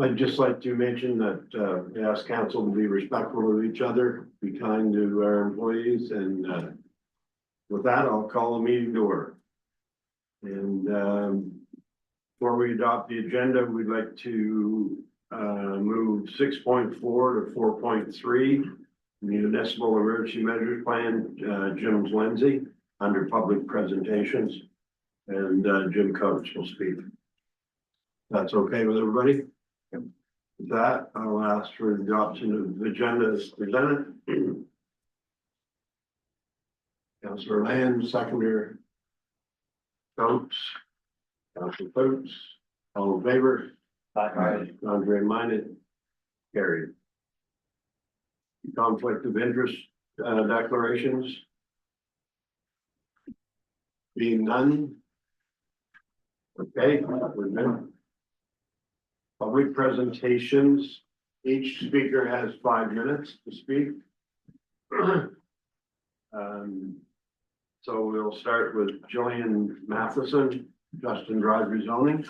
I'd just like to mention that, we ask council to be respectful of each other, be kind to our employees, and, with that, I'll call the meeting to order. And, before we adopt the agenda, we'd like to, move 6.4 to 4.3, municipal emergency measures plan, Jim's Lindsay, under public presentations, and, Jim Coates will speak. That's okay with everybody? With that, I'll ask for adoption of the agenda as presented. Councillor Land, seconder. Coates. Councillor Coates, all in favor? Aye. Contrary minded, carried. Conflict of interest, declarations. Being none. Okay, we're done. Public presentations, each speaker has 5 minutes to speak. So we'll start with Jillian Matheson, Justin Drive rezoning.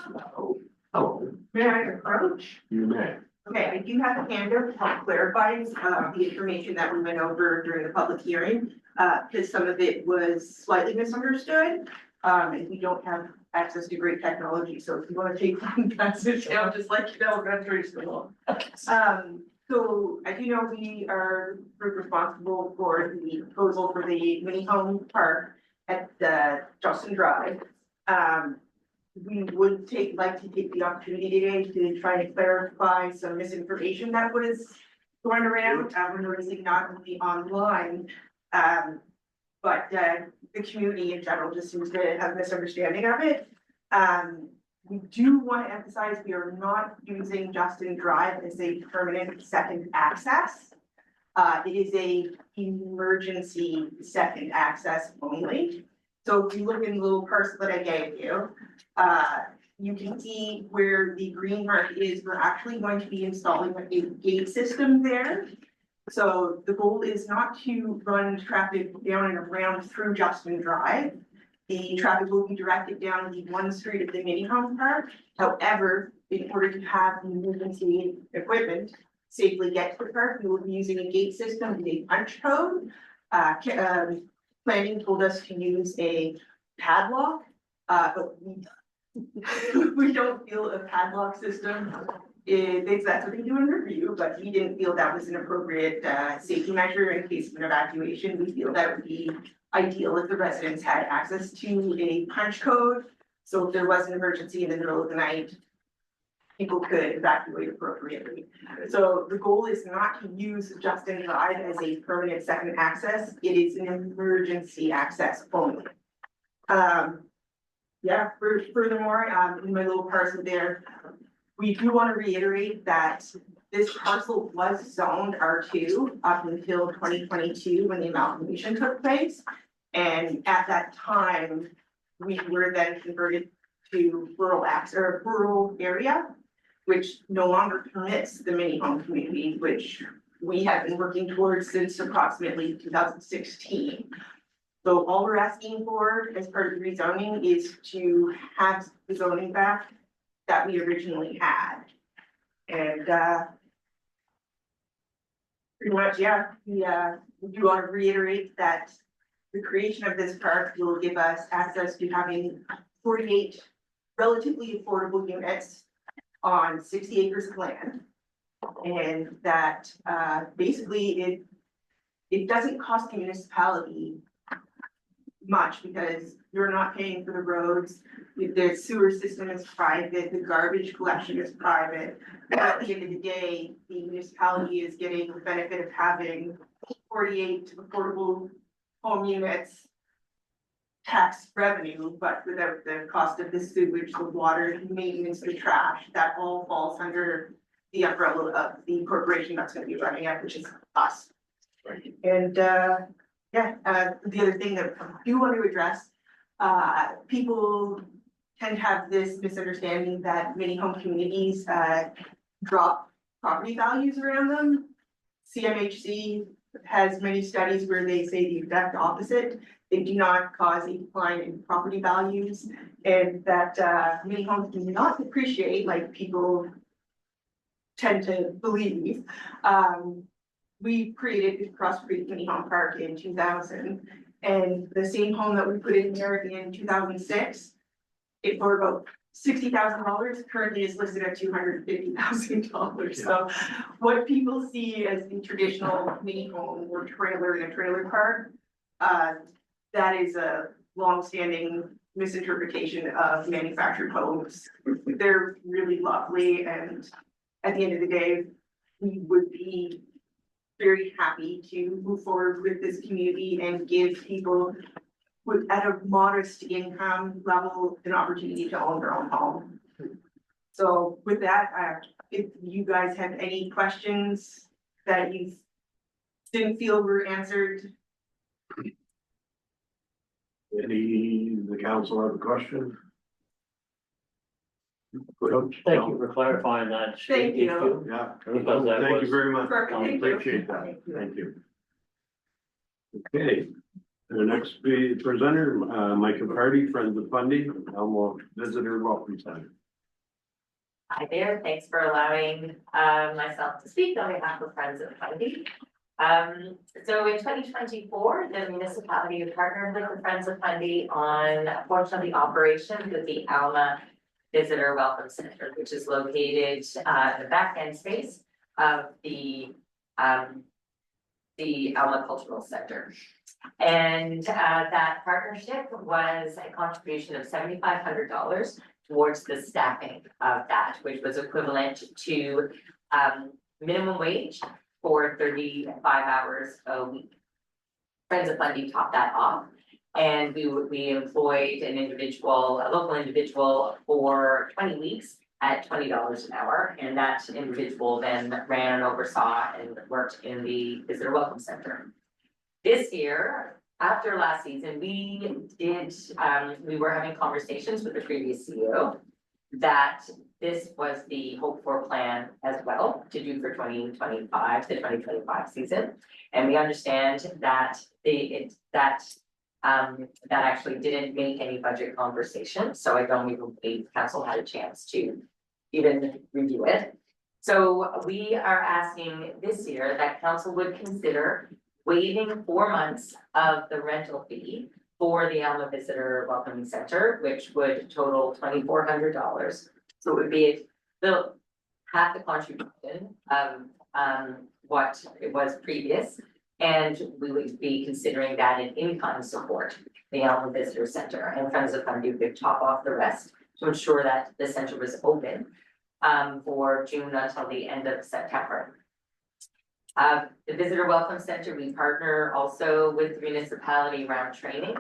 Oh, may I approach? You may. Okay, I do have a handout to help clarify the information that we went over during the public hearing, because some of it was slightly misunderstood. And we don't have access to great technology, so if you want to take one passage down, just like you know, that's reasonable. So as you know, we are responsible for the proposal for the mini home park at the Justin Drive. We would like to take the opportunity today to try to clarify some misinformation that was going around. We're noticing not only online, but the community in general just seems to have a misunderstanding of it. We do want to emphasize we are not using Justin Drive as a permanent second access. It is a emergency second access only. So if you look in the little parcel that I gave you, you can see where the green mark is. We're actually going to be installing a gate system there. So the goal is not to run traffic down and around through Justin Drive. The traffic will be directed down the one street of the mini home park. However, in order to have the emergency equipment safely get to the park, we will be using a gate system with a punch code. Planning told us to use a padlock, but we don't feel a padlock system. That's what they do in review, but we didn't feel that was an appropriate safety measure in case of an evacuation. We feel that would be ideal if the residents had access to a punch code. So if there was an emergency in the middle of the night, people could evacuate appropriately. So the goal is not to use Justin Drive as a permanent second access. It is an emergency access only. Yeah, furthermore, in my little parcel there, we do want to reiterate that this parcel was zoned R2 up until 2022 when the amalgamation took place. And at that time, we were then converted to rural area, which no longer permits the mini home community, which we have been working towards since approximately 2016. So all we're asking for as part of the rezoning is to have the zoning back that we originally had. And pretty much, yeah, we do want to reiterate that the creation of this park will give us access to having 48 relatively affordable units on 60 acres of land. And that basically it doesn't cost the municipality much because you're not paying for the roads. The sewer system is private, the garbage collection is private. But at the end of the day, the municipality is getting the benefit of having 48 affordable home units tax revenue, but without the cost of the sewage, the water, the maintenance, the trash, that all falls under the umbrella of the corporation that's going to be running it, which is us. Right. And the other thing that I do want to address, people tend to have this misunderstanding that many home communities drop property values around them. CMHC has many studies where they say the exact opposite. They do not cause a decline in property values, and that many homes do not depreciate like people tend to believe. We created Cross Creek Mini Home Park in 2000, and the same home that we put in there in 2006, it for about $60,000, currently is listed at $250,000. So what people see as the traditional mini home or trailer in a trailer park, that is a longstanding misinterpretation of manufactured homes. They're really lovely, and at the end of the day, we would be very happy to move forward with this community and give people with at a modest income level an opportunity to own their own home. So with that, if you guys have any questions that you didn't feel were answered. The council have a question? Coach? Thank you for clarifying that. Thank you. issue. Yeah, Because that thank you was- very much. Perfect, I thank you. appreciate that. Thank you. Okay, the next presenter, Micah Party, Friends of Fundy, Elmo Visitor Welcome Center. Hi there, thanks for allowing myself to speak on behalf of Friends of Fundy. So in 2024, the municipality partnered with the Friends of Fundy on a portion of the operation with the Alma Visitor Welcome Center, which is located in the back end space of the Alma Cultural Center. And that partnership was a contribution of $7,500 towards the staffing of that, which was equivalent to minimum wage for 35 hours a week. Friends of Fundy topped that off, and we employed a local individual for 20 weeks at $20 an hour, and that individual then ran and oversaw and worked in the Visitor Welcome Center. This year, after last season, we were having conversations with the previous CEO that this was the hoped for plan as well to do for 2025, the 2025 season. And we understand that that actually didn't make any budget conversation. So I don't even believe council had a chance to even review it. So we are asking this year that council would consider waiving 4 months of the rental fee for the Alma Visitor Welcoming Center, which would total $2,400. So it would be half the contribution of what it was previous. And we would be considering that an in-kind support, the Alma Visitor Center, and Friends of Fundy would top off the rest to ensure that the center was open for June until the end of September. The Visitor Welcome Center, we partner also with the municipality around training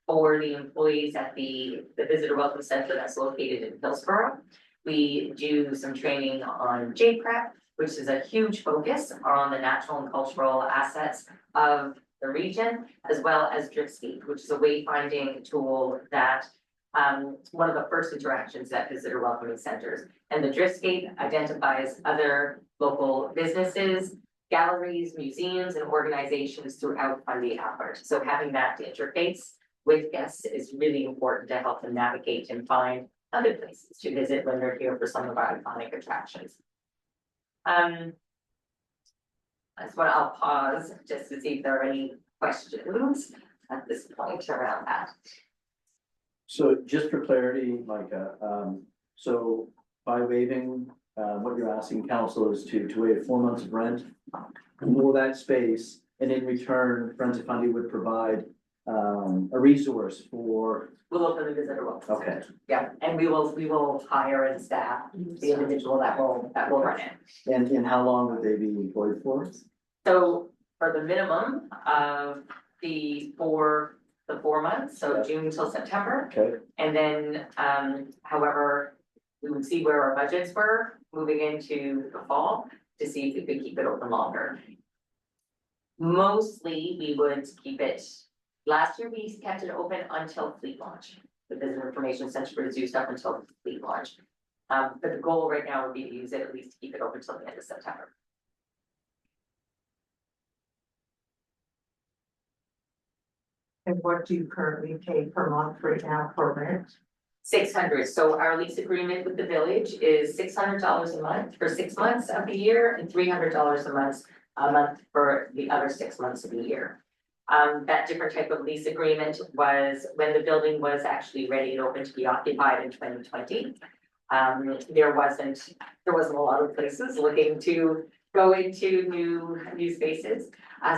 for the employees at the Visitor Welcome Center that's located in Hillsborough. We do some training on JPrep, which is a huge focus on the natural and cultural assets of the region, as well as Driftscape, which is a wayfinding tool that one of the first interactions at Visitor Welcoming Centers. And the Driftscape identifies other local businesses, galleries, museums, and organizations throughout Fundy Albert. So having that interface with guests is really important to help them navigate and find other places to visit when they're here for some of our iconic attractions. That's what I'll pause just to see if there are any questions at this point around that. So just for clarity, Micah, so by waiving, what you're asking council is to waive 4 months of rent for that space, and in return, Friends of Fundy would provide a resource for. We'll open the Visitor Welcome Okay. Center. Yeah, and we will hire and staff the individual that will run it. And how long would they be employed for? So for the minimum of the 4 months, so June till September. Okay, And then, however, we would see where our budgets were moving into the fall to see if we could keep it open longer. Mostly, we would keep it, last year we kept it open until fleet launch. The Visitor Information Center was used up until fleet launch. But the goal right now would be to use it at least to keep it open until the end of September. And what do you currently pay per month right now for rent? 600, so our lease agreement with the village is $600 a month for 6 months of the year and $300 a month for the other 6 months of the year. That different type of lease agreement was when the building was actually ready and open to be occupied in 2020. There wasn't a lot of places looking to go into new spaces.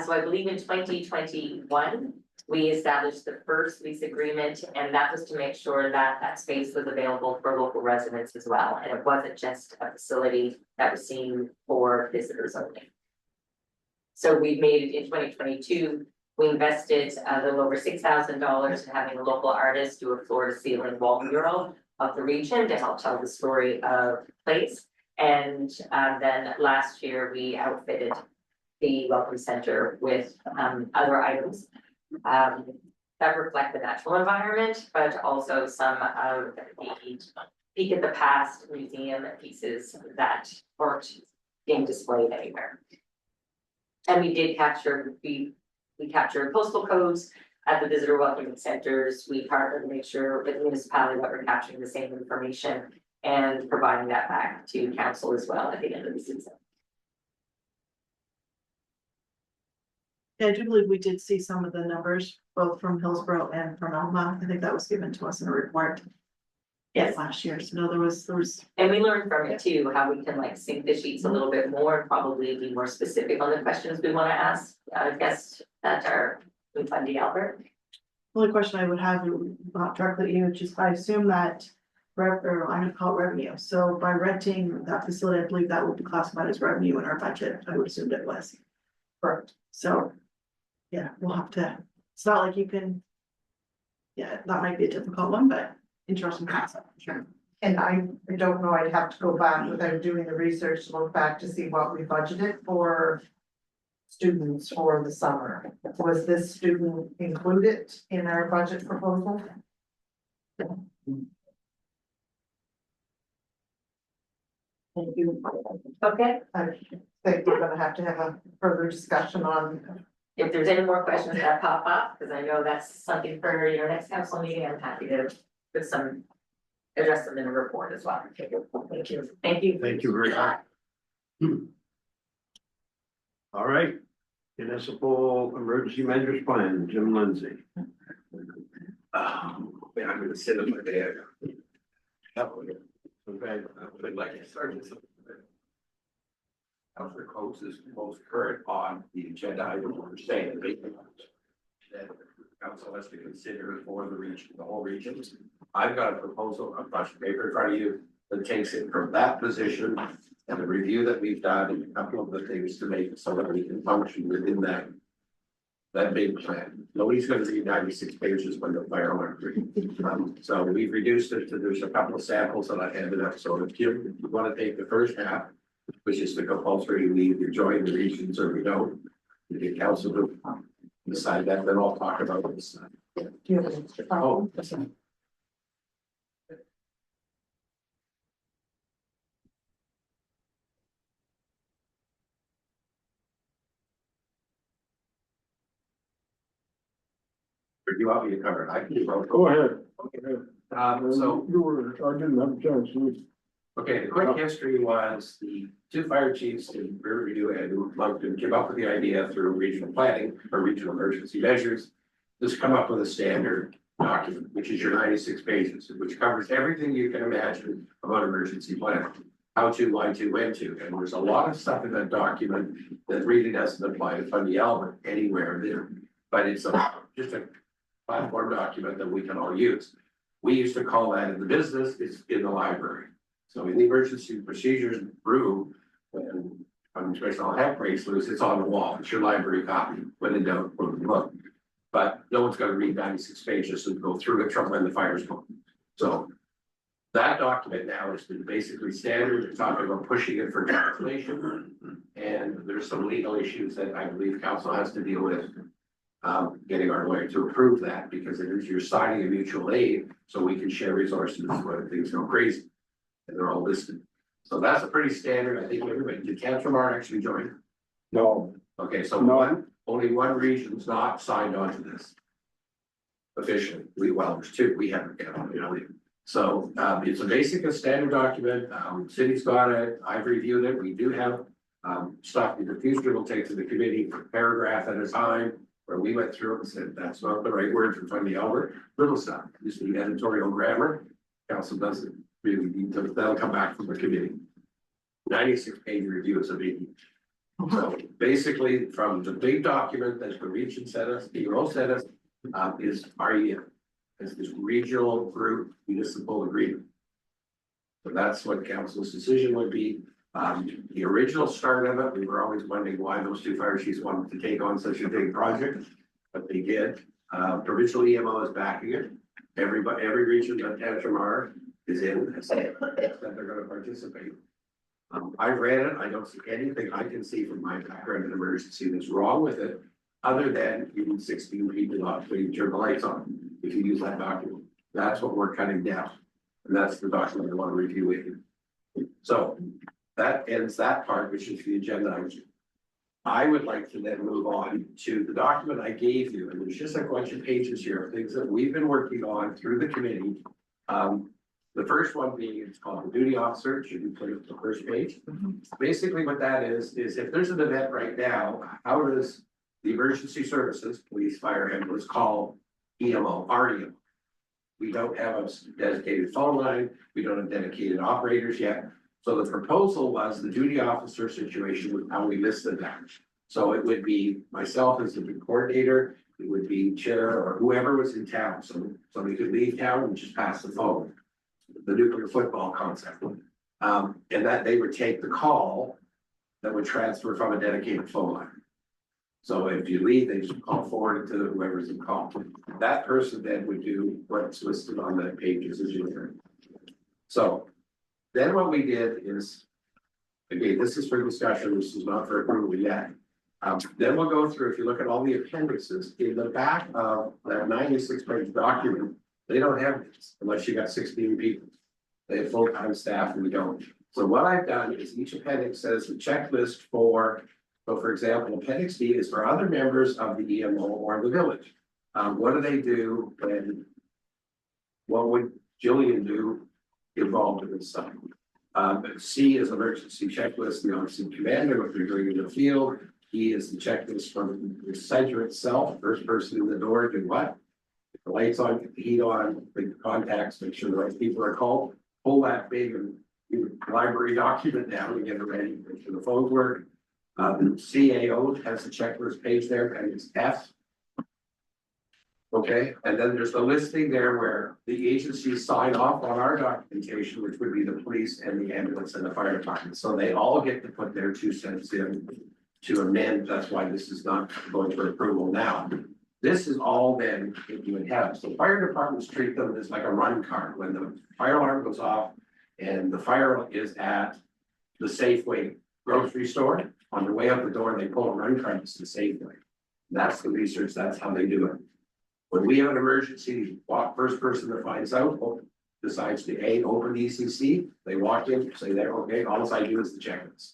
So I believe in 2021, we established the first lease agreement, and that was to make sure that that space was available for local residents as well. And it wasn't just a facility that was seen for visitors only. So we made it in 2022. We invested a little over $6,000 in having a local artist do a floor to ceiling wall mural of the region to help tell the story of the place. And then last year we outfitted the Welcome Center with other items that reflect the natural environment, but also some of the peek at the past museum pieces that weren't being displayed anywhere. And we did capture, we captured postal codes at the visitor welcoming centers. We partnered to make sure with the municipality that we're capturing the same information and providing that back to council as well at the end of the season. Yeah, I do believe we did see some of the numbers, both from Hillsborough and from Alma. I think that was given to us in a report. Yes. Last year, so no, there was, And we learned from it too, how we can like sync the sheets a little bit more and probably be more specific on the questions we want to ask guests that are with Fundy Albert. the only question I would have, not directly to you, just I assume that I'm gonna call it revenue. So by renting that facility, I believe that will be classified as revenue in our budget. I would assume it was. Correct. So, yeah, we'll have to, it's not like you can. Yeah, that might be a difficult one, but interesting concept, sure. And I don't know, I'd have to go back without doing the research, to look back to see what we budgeted for students for the summer. Was this student included in our budget proposal? Thank you. Okay, I think we're gonna have to have a further discussion on. if there's any more questions that pop up, because I know that's something for your next council meeting, I'm happy to put some, address them in a report as well. Thank you. Thank you. Thank you very much. All right, municipal emergency measures plan, Jim Lindsay. I'm gonna sit on my bed. Okay, I'd like to start with something. Councilor Coates is most current on the agenda item we're saying that council has to consider for the region, the whole region. I've got a proposal, a bunch of paper in front of you that takes it from that position and the review that we've done and a couple of the things to make it so that we can function within that big plan. Nobody's gonna read 96 pages when the fire alarm rings. So we've reduced it to, there's a couple of samples that I handed up. So if you want to take the first half, which is the compulsory, we either join the regions or we don't. We get council to decide that, then I'll talk about this. Oh, you want me to cover it? I can do both. go ahead. So, I didn't have a chance to. okay, the quick history was the two fire chiefs in Riverview and Moncton came up with the idea through regional planning or regional emergency measures. Just come up with a standard document, which is your 96 pages, which covers everything you can imagine about emergency planning. How to, why to, when to, and there's a lot of stuff in that document that really doesn't apply to Fundy Albert anywhere there. But it's just a platform document that we can all use. We used to call that in the business, it's in the library. So in the emergency procedures room, when occupational health breaks loose, it's on the wall, it's your library copy, when in doubt, look. But no one's gonna read 96 pages and go through it from when the fire's going. So that document now has been basically standard, it's talking about pushing it for translation. And there's some legal issues that I believe council has to deal with. Getting our lawyer to approve that because it is, you're signing a mutual aid, so we can share resources when things go crazy. And they're all listed. So that's a pretty standard, I think everybody, did Councilor actually join? No. Okay, so No. only one region's not signed on to this. Officially, well, there's two, we haven't, So, it's a basic and standard document, city's got it, I've reviewed it, we do have. Stuff in the future will take to the committee for paragraph at a time, where we went through it and said, that's not the right word for Tony Albert, little stuff, just the editorial grammar. Council doesn't really need to, that'll come back from the committee. 96-page review is a biggie. So basically, from the big document that the region sent us, the ERO sent us, is REM. Is this regional group municipal agreement. So that's what council's decision would be. The original start of it, we were always wondering why those two fire chiefs wanted to take on such a big project, but they did. Provincial EMO is backing it. Every region that Tantramar is in, said that they're gonna participate. I've read it, I don't see anything I can see from my background in emergency that's wrong with it, other than you need 16 people up, so you turn the lights on, if you use that document. That's what we're cutting down, and that's the document I want to review with you. So, that ends that part, which is the agenda item. I would like to then move on to the document I gave you, and there's just a bunch of pages here of things that we've been working on through the committee. The first one being, it's called the duty officer, it should be put at the first page. Basically what that is if there's an event right now, how does the emergency services, police, fire, ambulance, call EMO, REMO? We don't have a dedicated phone line, we don't have dedicated operators yet. So the proposal was the duty officer situation with how we listed that. So it would be myself as the coordinator, it would be chair or whoever was in town, so somebody could leave town and just pass the phone. The nuclear football concept. And that they would take the call that would transfer from a dedicated phone line. So if you leave, they just call forward to whoever's in call. That person then would do what's listed on that page as you heard. So then what we did is, again, this is for discussion, this is not for approval yet. Then we'll go through, if you look at all the appendices, in the back of that 96-page document, they don't have this unless you got 16 people. They have full-time staff and we don't. So what I've done is each appendix says a checklist for, so for example, appendix D is for other members of the EMO or the village. What do they do and what would Jillian do involved in this stuff? C is emergency checklist, the officer commander, what they're doing in the field. E is the checklist from the center itself, first person in the door, do what? The lights on, get the heat on, make the contacts, make sure the right people are called, pull that big library document down and get it ready, make sure the phones work. The CAO has the checklist page there, and it's F. Okay, and then there's the listing there where the agencies sign off on our documentation, which would be the police and the ambulance and the fire department. So they all get to put their 2 cents in to amend. That's why this is not going for approval now. This is all then if you would have. So fire departments treat them as like a run card. When the fire alarm goes off and the fire is at the Safeway grocery store, on the way out the door, they pull a run card to the Safeway. That's the research, that's how they do it. When we have an emergency, the first person that finds out decides to open the ECC, they walk in, say they're okay, all I do is the checklist.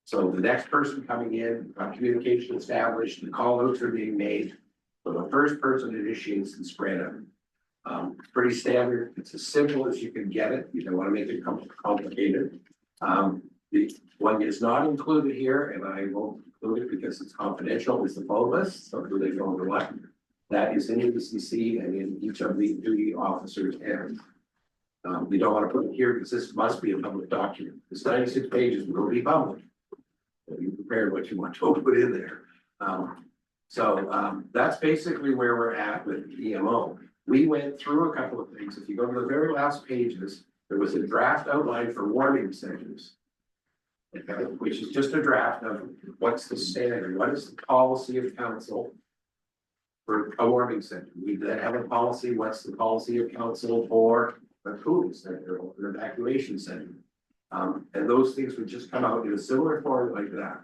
So the next person coming in, communication established, the call outs are being made. So the first person initiates the spread of it. Pretty standard, it's as simple as you can get it, you don't want to make it complicated. The one is not included here, and I won't include it because it's confidential, is the phone list, so who they go to what. That is in the ECC and in each of the duty officers' hands. We don't want to put it here because this must be a public document. This 96 pages will be public. So you prepare what you want to put in there. That's basically where we're at with EMO. We went through a couple of things. If you go to the very last pages, there was a draft outline for warning centers. Okay, which is just a draft of what's the standard, what is the policy of council for a warning center. We then have a policy, what's the policy of council for a cooling center or an evacuation center. And those things would just come out in a similar form like that.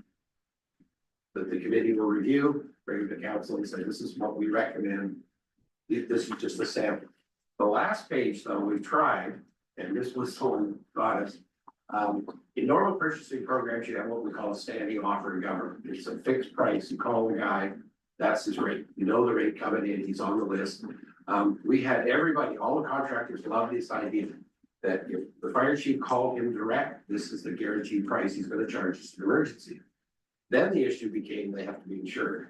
That the committee will review, bring it to council and say, this is what we recommend. This is just a sample. The last page though, we've tried, and this was someone got us. In normal purchasing programs, you have what we call a standing offer in government. It's a fixed price. You call the guy, that's his rate. You know the rate coming in, he's on the list. We had everybody, all the contractors love this idea. That if the fire chief called him direct, this is the guaranteed price he's gonna charge us in emergency. Then the issue became they have to be insured.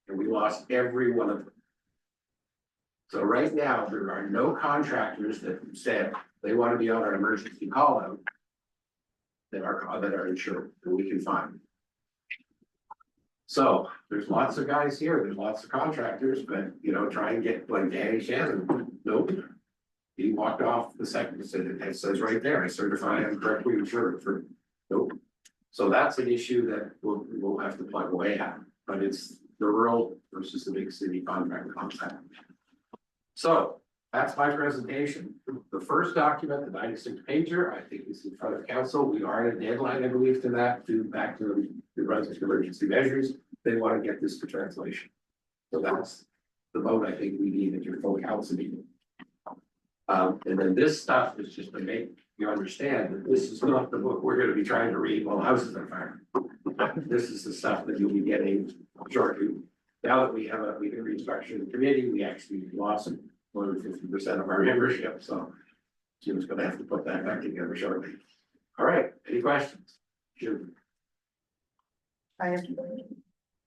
And we lost every one of them. So right now, there are no contractors that said they want to be on an emergency call out. That are insured, that we can find. So there's lots of guys here, there's lots of contractors, but you know, try and get like Danny Shannon, nope. He walked off the second, said it says right there, I certify I'm correctly insured for, nope. So that's an issue that we'll have to plug away at, but it's the rural versus the big city contract concept. So that's my presentation. The first document, the 96 pager, I think is in front of council. We are at a deadline, I believe, to that, back to the Brunswick emergency measures. They want to get this to translation. So that's the vote I think we need at your full council meeting. And then this stuff is just to make you understand that this is not the book we're gonna be trying to read while houses are fire. This is the stuff that you'll be getting shortly. Now that we have a restructuring committee, we actually lost more than 50% of our membership, so Jim's gonna have to put that back together shortly. All right, any questions? Jim, I have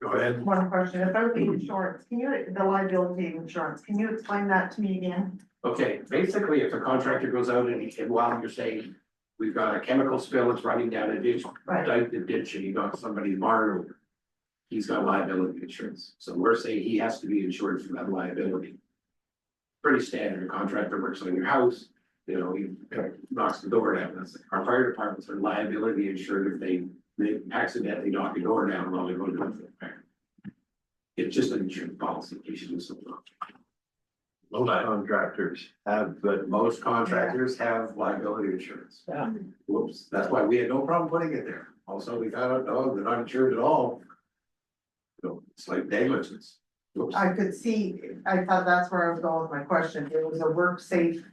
go ahead. one question. About the insurance, the liability insurance, can you explain that to me again? Okay, basically, if a contractor goes out and while you're saying, we've got a chemical spill, it's running down a ditch, Right. dike the ditch, and you got somebody's barn over. He's got liability insurance, so we're saying he has to be insured for that liability. Pretty standard, a contractor works on your house, you know, he knocks the door down, that's, our fire departments are liability insured if they accidentally knock the door down while they're going to do the fire. It's just an insurance policy, you should do something. Most contractors have, but Most contractors have liability insurance. Yeah. Whoops, that's why we had no problem putting it there. Also, we found out, no, they're not insured at all. So it's like negligence. Whoops. I could see, I thought that's where I was going with my question. It was a work safe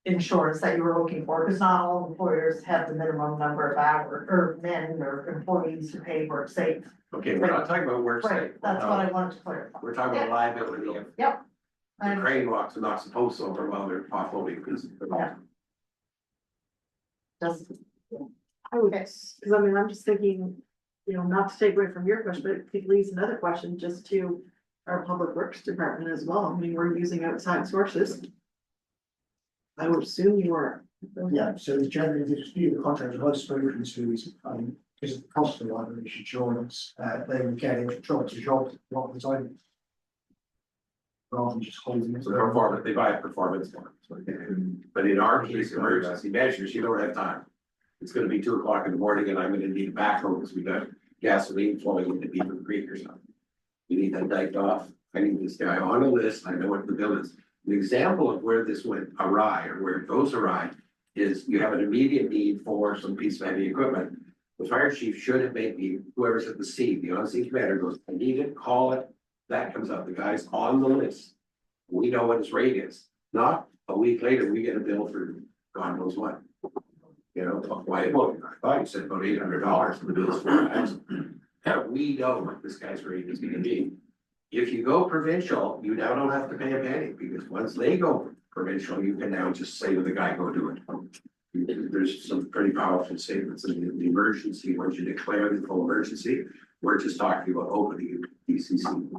insurance that you were looking for, because not all employers have the minimum number of hours or men or employees to pay work safe. Okay, we're not talking about work Right, safe. that's what I wanted to clarify. We're talking about liability. If Yep. the crane walks are not supposed to over while they're offloading because. Yeah. Just, I would, because I mean, I'm just thinking, you know, not to take away from your question, but it could lead to another question just to our public works department as well. I mean, we're using outside sources. I would assume you are. Yeah, so generally, the dispute the contractor I've spoken to is, because of the cost of liability insurance, they would get it job to job, a lot of the time. Rather than just holding it. So performance, they buy a performance one. But in our case, emergency measures, you don't have time. It's gonna be 2 o'clock in the morning and I'm gonna need a backhoe because we got gasoline flowing into Beaver Creek or something. We need that diked off. I need this guy on a list. I know what the bill is. An example of where this went awry or where it goes awry is you have an immediate need for some piece of heavy equipment. The fire chief should have made me, whoever's at the scene, the on-scene commander goes, I need it, call it. That comes up, the guy's on the list. We know what his rate is, not a week later, we get a bill for God knows what. You know, why, well, I thought you said about $800 and the bill's $4,000. We know what this guy's rate is gonna be. If you go provincial, you now don't have to pay a penny, because once they go provincial, you can now just say to the guy, go do it. There's some pretty powerful statements in the emergency, once you declare the full emergency, we're just talking about opening DCC.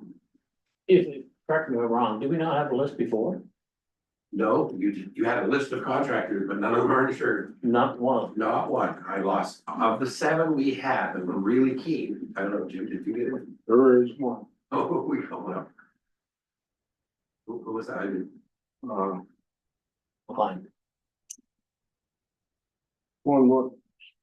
If, correct me if I'm wrong, did we not have a list before? No, you had a list of contractors, but none of them are insured, Not one. not one. I lost, of the 7 we had that were really keen, I don't know, Jim, did you get it? there is one. Oh, we come up. Who was that? I didn't. Fine. One what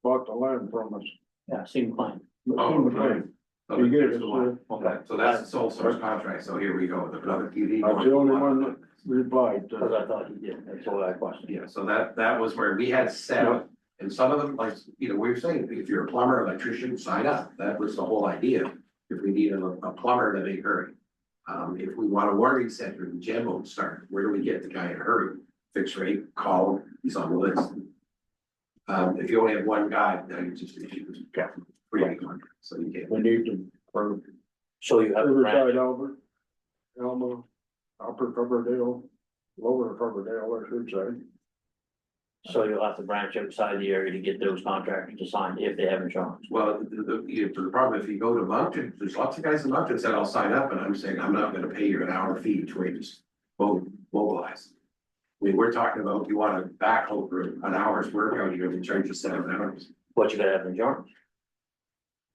bought the land from us. Yeah, seemed fine. Oh, okay. So You get there's it, the one. Okay. So that's the sole source contract, so here we go, another PD. That's the only one that replied Because to. I thought he did, that's all that question. Yeah, so that was where we had 7, and some of them, like, you know, we were saying, if you're a plumber, electrician, sign up, that was the whole idea. If we need a plumber in a hurry. If we want a warming center, the gem won't start, where do we get the guy in a hurry? Fixed rate, call him, he's on the list. If you only have one guy, then you just issue free contract, so you get. We need to, for So you have. a Riverside, grant. Albert, Elma, Upper Coverdale, Lower Coverdale, I should say. So you'll have to branch outside the area to get those contractors to sign if they have insurance. Well, the problem, if you go to Moncton, there's lots of guys in Moncton said, I'll sign up, and I'm saying, I'm not gonna pay you an hour fee to wait, just mobilize. I mean, we're talking about, you want a backhoe for an hour's work out here, they charge you 7 hours. But you gotta have insurance.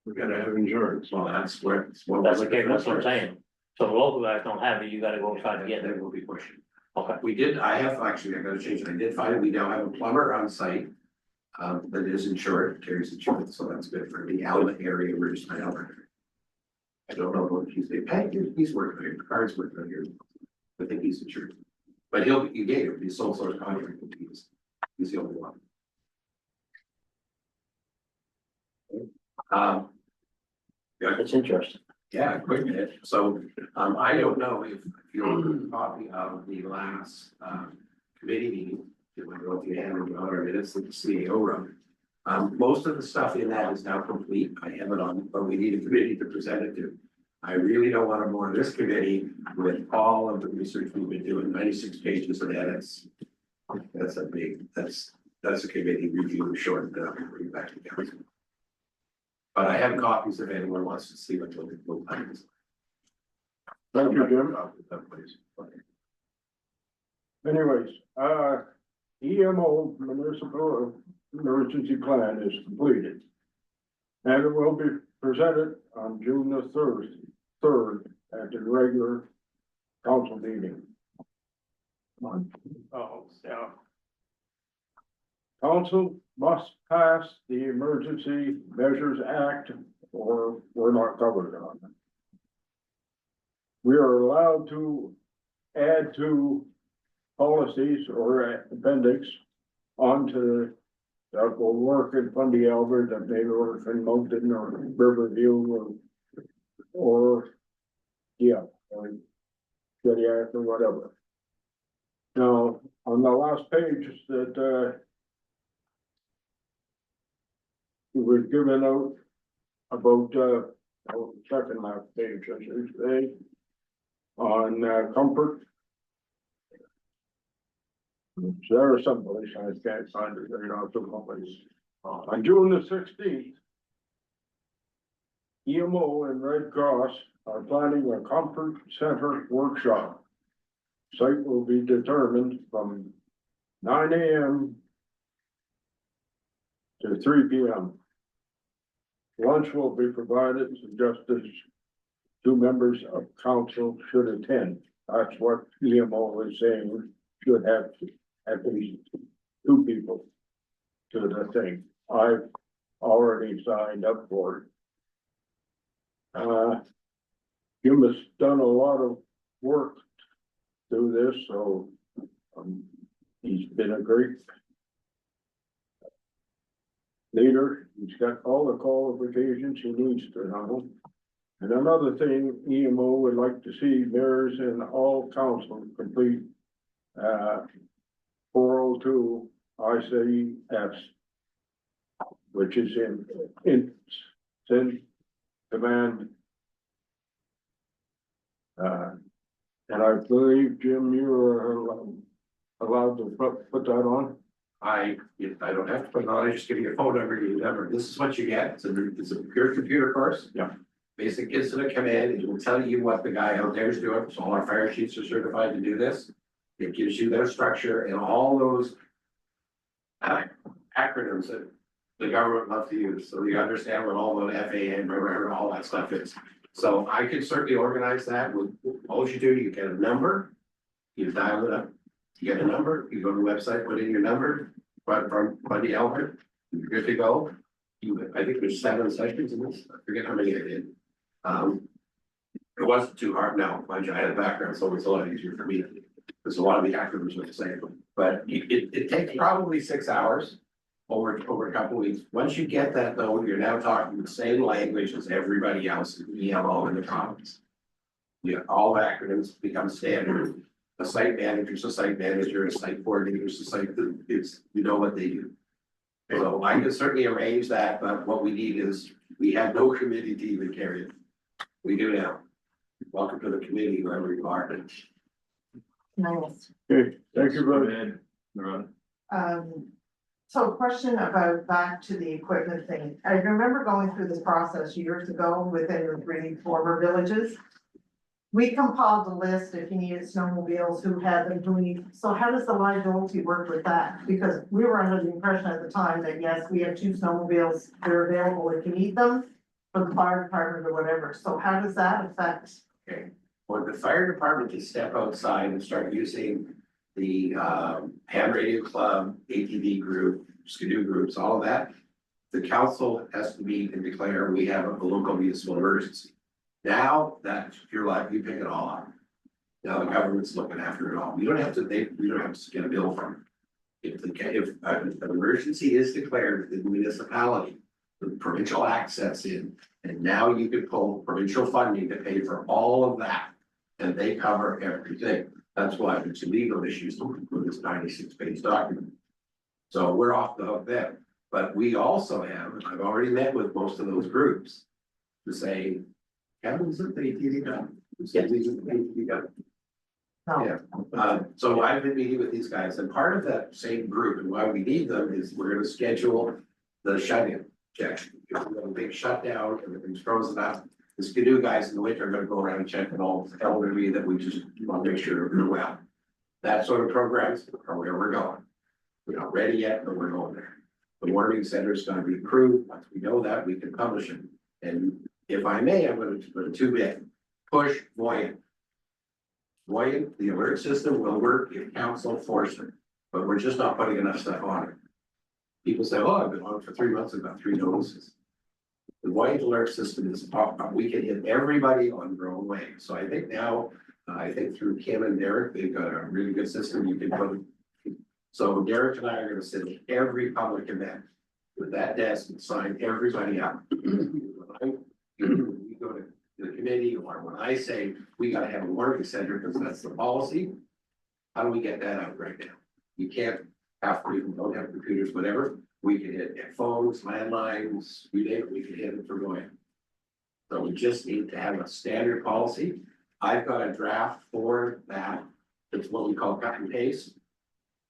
We gotta have insurance. Well, that's where. That's okay, that's what I'm saying. So the local guys don't have it, you gotta go outside to get They it. will be pushing. Okay. We did, I gotta change it, I did find, we now have a plumber on site. That is insured, carries insurance, so that's good for the Alma area, we're just my Alma. I don't know what he's, he's working here, Card's working here. I think he's insured. But you gave him, he's sole source contract, he's the only one. Yeah, That's interesting. yeah, quick hit. So, I don't know if you're a copy of the last, committee meeting. I don't know if you handed it on or minutes that the CEO wrote. Most of the stuff in that is now complete. I have it on, but we need a committee to present it to. I really don't want to bore this committee with all of the research we've been doing, 96 pages of edits. That's a committee review short, bring back to council. But I have copies if anyone wants to see what the little items. Thank you, Jim. Anyways, EMO municipal emergency plan is completed. And it will be presented on June the third at the regular council meeting. Oh, yeah. Council must pass the Emergency Measures Act or we're not covered on it. We are allowed to add to policies or appendix onto that will work in Fundy Albert, that may work in Moncton or Riverview or Kodiak or whatever. Now, on the last page that we were given out about second last page, I should say, on comfort. There are some place I can't find it, they're not so companies. On June the 16th. EMO and Red Cross are planning a comfort center workshop. Site will be determined from 9 AM to 3 PM. Lunch will be provided, just as 2 members of council should attend. That's what EMO is saying, should have at least 2 people to the thing. I've already signed up for it. Jim has done a lot of work through this, so he's been a great leader. He's got all the qualifications he needs to know. And another thing, EMO would like to see mayors and all council complete 402 ICS, which is in command. And I believe, Jim, you are allowed to put that on. I don't have to put it on, I just give you a phone number, you never, this is what you get, it's a pure computer course. Yeah. Basic incident command, it will tell you what the guy out there is doing, so all our fire chiefs are certified to do this. It gives you their structure and all those acronyms that the government loves to use, so you understand what all the FAA and all that stuff is. So I could certainly organize that with, all you do, you get a number, you dial it up. You get a number, you go to the website, put in your number, from Buddy Albert, you're good to go. I think there's 7 sessions in this, I forget how many I did. It wasn't too hard, no, mind you, I had a background, so it's a lot easier for me. Because a lot of the acronyms are the same, but it takes probably 6 hours over a couple of weeks. Once you get that though, you're now talking the same language as everybody else in EMO in the province. Yeah, all acronyms become standard. A site manager's a site manager, a site coordinator's a site, it's, you know what they do. So I can certainly arrange that, but what we need is, we have no committee to even carry it. We do now. Welcome to the committee, whoever you are. Nice. Okay, thank you Go very ahead, Loretta. So question about back to the equipment thing. I remember going through this process years ago within the 3 former villages. We compiled a list if you needed snowmobiles, who had them, who need, so how does the liability work with that? Because we were under the impression at the time that yes, we have 2 snowmobiles, they're available if you need them. For the fire department or whatever, so how does that affect? Okay, for the fire department to step outside and start using the ham radio club, ATV group, skidoo groups, all of that. The council has to meet and declare we have a local municipal emergency. Now that's your life, you pick it all up. Now the government's looking after it all. We don't have to, we don't have to get a bill from it. If an emergency is declared in the municipality, the provincial act sets in, and now you can pull provincial funding to pay for all of that. And they cover everything. That's why there's legal issues with this 96-page document. So we're off the hook there. But we also have, I've already met with most of those groups to say, Kevin's at the ATV gun. No. Yeah, so I've been meeting with these guys, and part of that same group and why we need them is we're gonna schedule the shut-in check. If we have a big shutdown, everything's frozen up. The skidoo guys in the winter are gonna go around and check on all the elderly that we just want to make sure they're well. That sort of programs are where we're going. We're not ready yet, but we're going there. The warning center is gonna be approved. Once we know that, we can publish it. And if I may, I'm gonna put a 2-bit push Voyant. Voyant, the alert system will work if council forces it, but we're just not putting enough stuff on it. People say, oh, I've been on it for 3 months, I've got 3 notices. The Voyant alert system is, we can hit everybody on their own way. So I think now, I think through Kim and Derek, they've got a really good system you can put. So Derek and I are gonna sit in every public event with that desk and sign everybody up. When we go to the committee, or when I say we gotta have a warning center because that's the policy. How do we get that out right now? You can't have, people don't have computers, whatever. We can hit phones, landlines, we can hit it for going. So we just need to have a standard policy. I've got a draft for that. It's what we call cut and paste.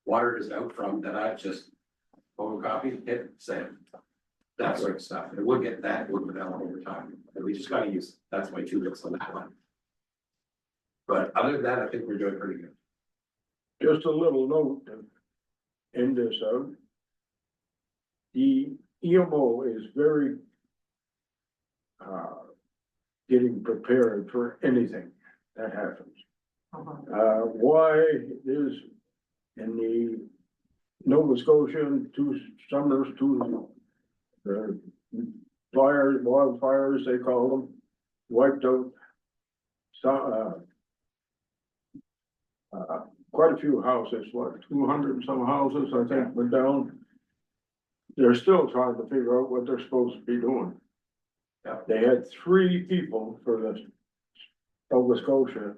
Water is out from that. I just photocopy, hit send. That sort of stuff. And we'll get that, we'll develop over time. And we just gotta use, that's my 2 bits on that one. But other than that, I think we're doing pretty good. Just a little note to end this out. The EMO is very getting prepared for anything that happens. Why is in the Nova Scotian 2 summers, 2 fires, wildfires, they call them, wiped out quite a few houses, what, 200 and some houses, I think, went down. They're still trying to figure out what they're supposed to be doing. Yeah. They had 3 people for the Nova Scotia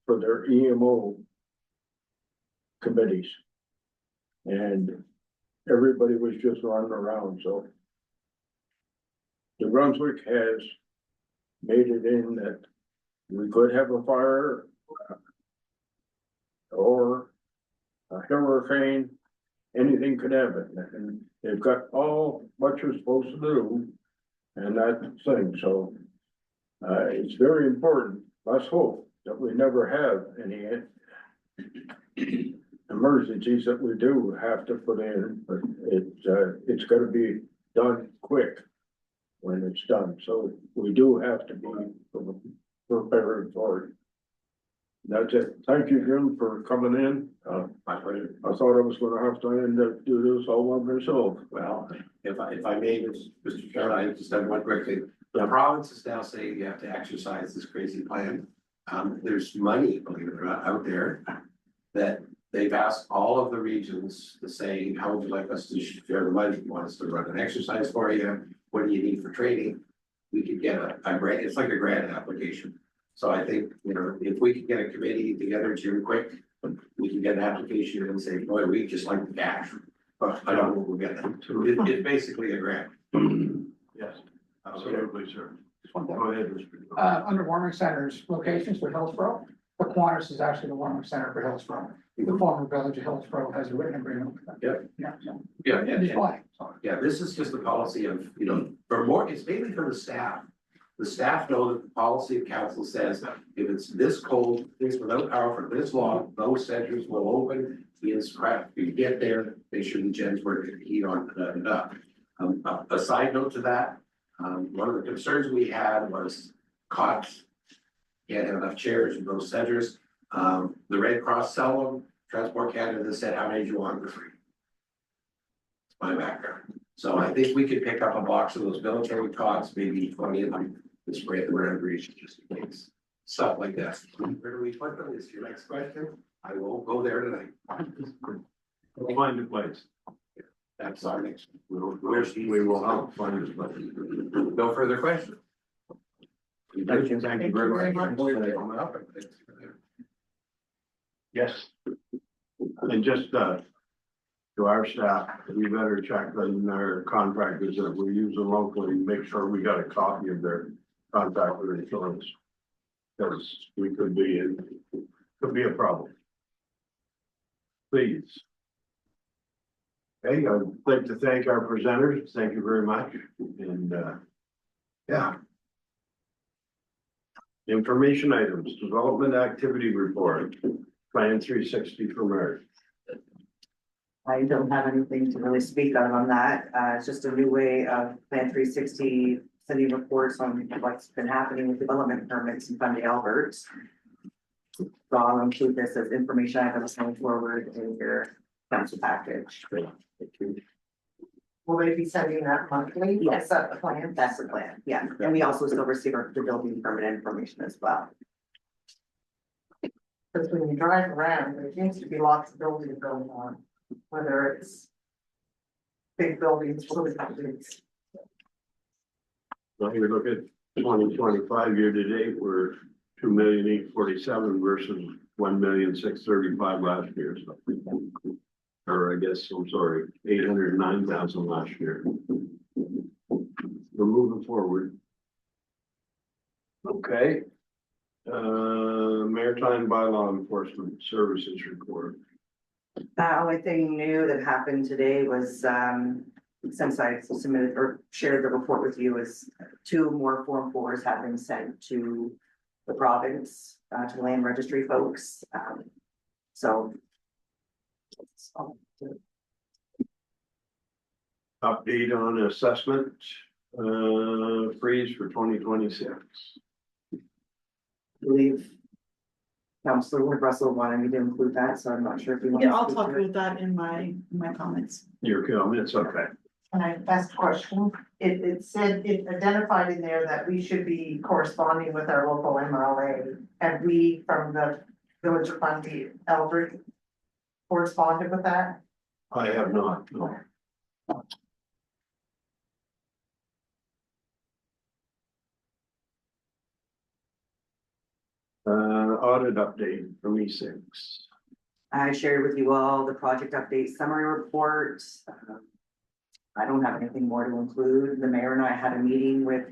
for their EMO committees. And everybody was just running around, so. New Brunswick has made it in that we could have a fire or a hurricane, anything could happen, and they've got all what you're supposed to do and that thing, so it's very important. Let's hope that we never have any emergencies that we do have to put in, but it's gotta be done quick when it's done, so we do have to be prepared for it. That's it. Thank you, Jim, for coming in. My pleasure. I thought I was gonna have to end up do this all by myself. Well, if I may, Mr. Chairman, I just have one quick thing. The province is now saying you have to exercise this crazy plan. There's money, believe it or not, out there that they've asked all of the regions to say, how would you like us to share the money? You want us to run an exercise for you? What do you need for training? We could get a grant, it's like a grant application. So I think, if we could get a committee together, Jim, quick, we can get an application and say, boy, we just like the cash. But I don't know what we'll get. It's basically a grant. Yes, absolutely, sir. Just one thing. Go ahead, Mr. Under warming centers locations for Hillsborough, Aquinas is actually the one in Center for Hillsborough. The former village of Hillsborough has a written agreement with them. Yeah. Yeah. Yeah, It's fine. yeah, this is just the policy of, you know, for more, it's mainly for the staff. The staff know that the policy of council says that if it's this cold, things without power for this long, those centers will open. It's crap, if you get there, they should be gens where the heat on, a side note to that, one of the concerns we had was cots. Can't have enough chairs in those centers. The Red Cross sell them, Transport Canada said, how many do you want for free? It's my background. So I think we could pick up a box of those military cots, maybe 20 of them, and spray them around region just in case. Stuff like that. Where do we put them is your next question. I won't go there tonight. We'll find a place. That's our next. We will help find a place. No further questions. Thank you very much. Yes. And just, to our staff, we better check on our contractors that we're using locally, make sure we got a copy of their contractor insurance. Because we could be a problem. Please. Okay, I'd like to thank our presenters. Thank you very much. And, yeah. Information items, development activity report, plan 360 for March. I don't have anything to really speak on that. It's just a new way of Plan 360 sending reports on what's been happening with development permits in Fundy Albert. So I'll include this as information items going forward in your council package. Will they be sending that monthly? Yes. Is that the plan? That's the plan, yeah. And we also still receive the building permit information as well. Because when you drive around, there seems to be lots of buildings going on, whether it's big buildings, little buildings. Well, we look at 2025 year to date, we're 2,847,000 versus 1,635,000 last year. So, or I guess, I'm sorry, 809,000 last year. We're moving forward. Okay. Maritime bylaw enforcement services report. The only thing new that happened today was, since I submitted or shared the report with you, is 2 more Form 4s have been sent to the province, to the land registry folks. So. Update on assessment, freeze for 2026. I believe Councilor Wood Russell wanted me to include that, so I'm not sure if you want. Yeah, to I'll speak talk to it. about that in my comments. Your comments, okay. Can I ask a question? It said, it identified in there that we should be corresponding with our local MLA. Have we, from the Village of Fundy Albert, corresponded with that? I have not, no. Audit update from E6. I shared with you all the project update summary report. I don't have anything more to include. The mayor and I had a meeting with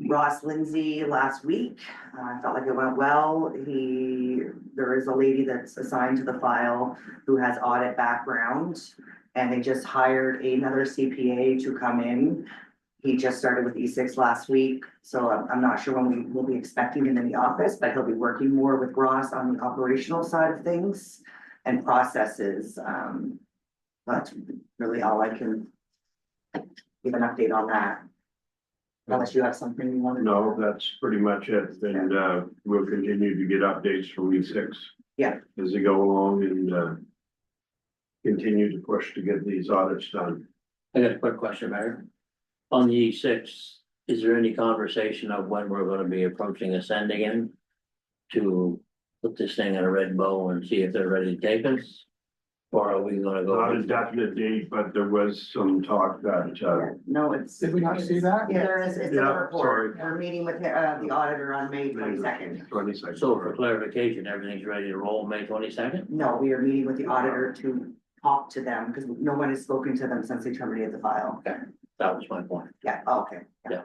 Ross Lindsay last week. I felt like it went well. There is a lady that's assigned to the file who has audit background, and they just hired another CPA to come in. He just started with E6 last week, so I'm not sure when we will be expecting him in the office, but he'll be working more with Ross on the operational side of things and processes. That's really all I can give an update on that. Unless you have something you want to. No, that's pretty much it, and we'll continue to get updates from E6. Yeah. As they go along and continue to push to get these audits done. I got a quick question, Mayor. On the E6, is there any conversation of when we're gonna be approaching Ascend again? To put this thing in a red bow and see if they're ready to take us? Or are we gonna go? Not a definite date, but there was some talk that, No, it's. Did we not see that? There is, it's in the Yeah, report. sorry. We're meeting with the auditor on May 22nd. 22nd. So for clarification, everything's ready to roll May 22nd? No, we are meeting with the auditor to talk to them because no one has spoken to them since they terminated the file. That was my point. Yeah, okay. Yeah.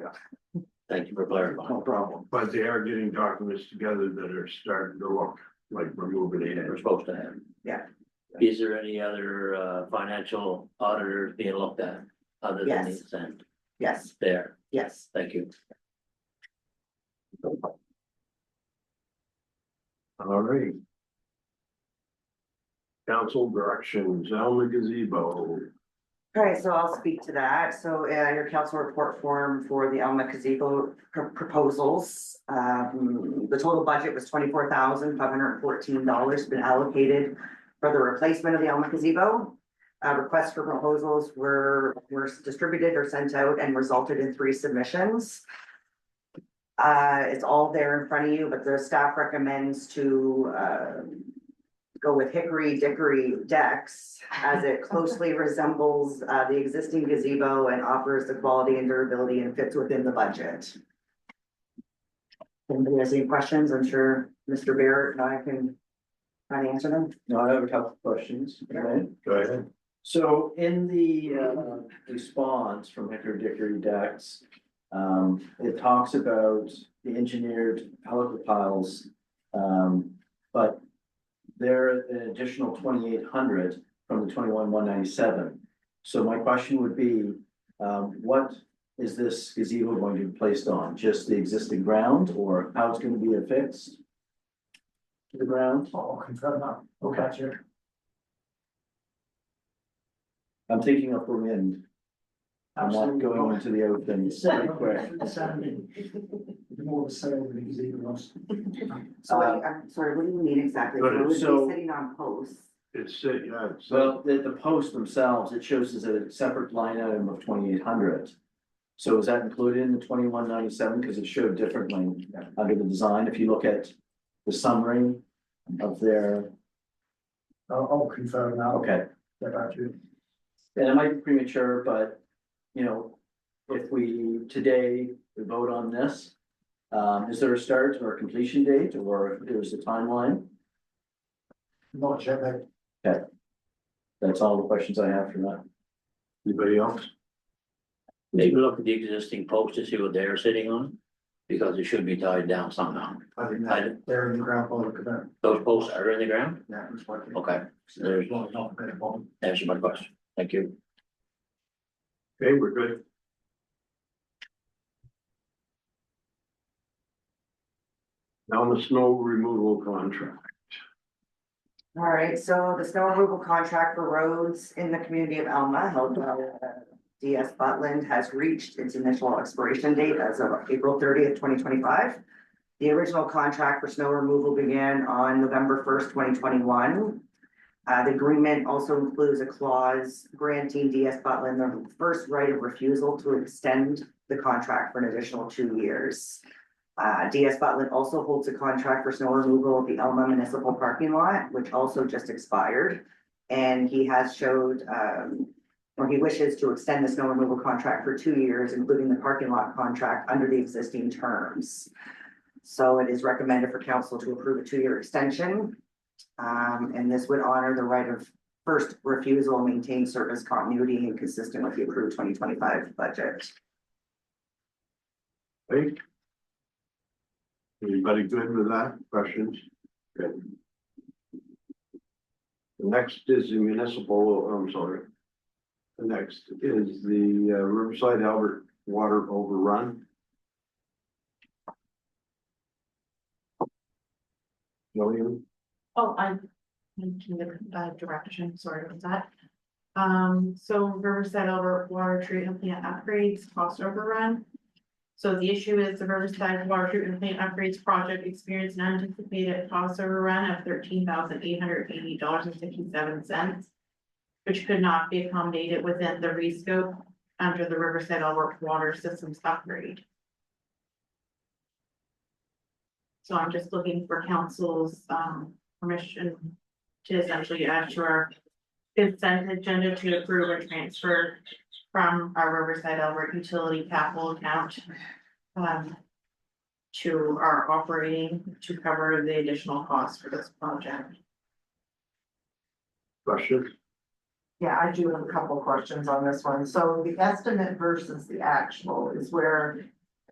Thank you for clarifying. No problem. But they are getting documents together that are starting to look like we're moving ahead. We're supposed to have. Yeah. Is there any other financial auditors being looked at other than the Yes. consent? Yes, There, yes. thank you. All right. Council directions, Alma Gazebo. All right, so I'll speak to that. So, your council report form for the Alma Gazebo proposals. The total budget was $24,514 been allocated for the replacement of the Alma Gazebo. Requests for proposals were distributed or sent out and resulted in 3 submissions. It's all there in front of you, but the staff recommends to, go with hickory dickory decks as it closely resembles the existing gazebo and offers the quality and durability and fits within the budget. Anybody has any questions? I'm sure Mr. Barrett and I can try to answer them. No, I have a couple of questions. Okay. Go ahead. So in the response from Hickory Dickory Decks, it talks about the engineered helical piles. But they're an additional 2,800 from the 21,197. So my question would be, what is this gazebo going to be placed on? Just the existing ground, or how it's going to be affixed to the ground? I'll confirm that. Okay, Chair. I'm thinking of the wind. I'm not going into the open pretty quick. More of a sale than a gazebo was. So I'm sorry, what do you mean exactly? But So it would so- be sitting on posts. It's, yeah, it's, Well, the posts themselves, it shows as a separate line item of 2,800. So is that included in the 2197? Because it showed differently under the design. If you look at the summary of their, I'll confirm that. okay. Get back to you. And it might be premature, but, you know, if we, today, we vote on this, is there a start or a completion date, or if there's a timeline? Not yet, mate. That's all the questions I have for that. anybody else? Maybe look at the existing post to see what they're sitting on, because it should be tied down somehow. I think that they're in the ground by look at that. Those posts are in the ground? Yeah, it's working. Okay, So there's not a bit of bottom. answer my question. Thank you. Okay, we're good. Now the snow removal contract. All right, so the snow removal contract for roads in the community of Alma, held by DS Butland, has reached its initial expiration date as of April 30th, 2025. The original contract for snow removal began on November 1st, 2021. The agreement also includes a clause granting DS Butland the first right of refusal to extend the contract for an additional 2 years. DS Butland also holds a contract for snow removal at the Elma Municipal Parking Lot, which also just expired. And he has showed, or he wishes to extend the snow removal contract for 2 years, including the parking lot contract under the existing terms. So it is recommended for council to approve a 2-year extension. And this would honor the right of first refusal, maintain service continuity and consistent with the approved 2025 budget. Hey? Anybody good with that? Questions? Good. The next is the municipal, I'm sorry. The next is the Riverside Albert Water Overrun. William? Oh, I'm in the direction, sorry about that. So Riverside Albert Water Treatment Plant upgrades, cost overrun. So the issue is the Riverside Water Treatment Plant upgrades project experienced an anticipated cost overrun of $13,880.57, which could not be accommodated within the rescope under the Riverside Albert Water Systems upgrade. So I'm just looking for council's permission to essentially add to our consent agenda to approve a transfer from our Riverside Albert utility capital account to our operating to cover the additional costs for this project. Questions? Yeah, I do have a couple of questions on this one. So the estimate versus the actual is where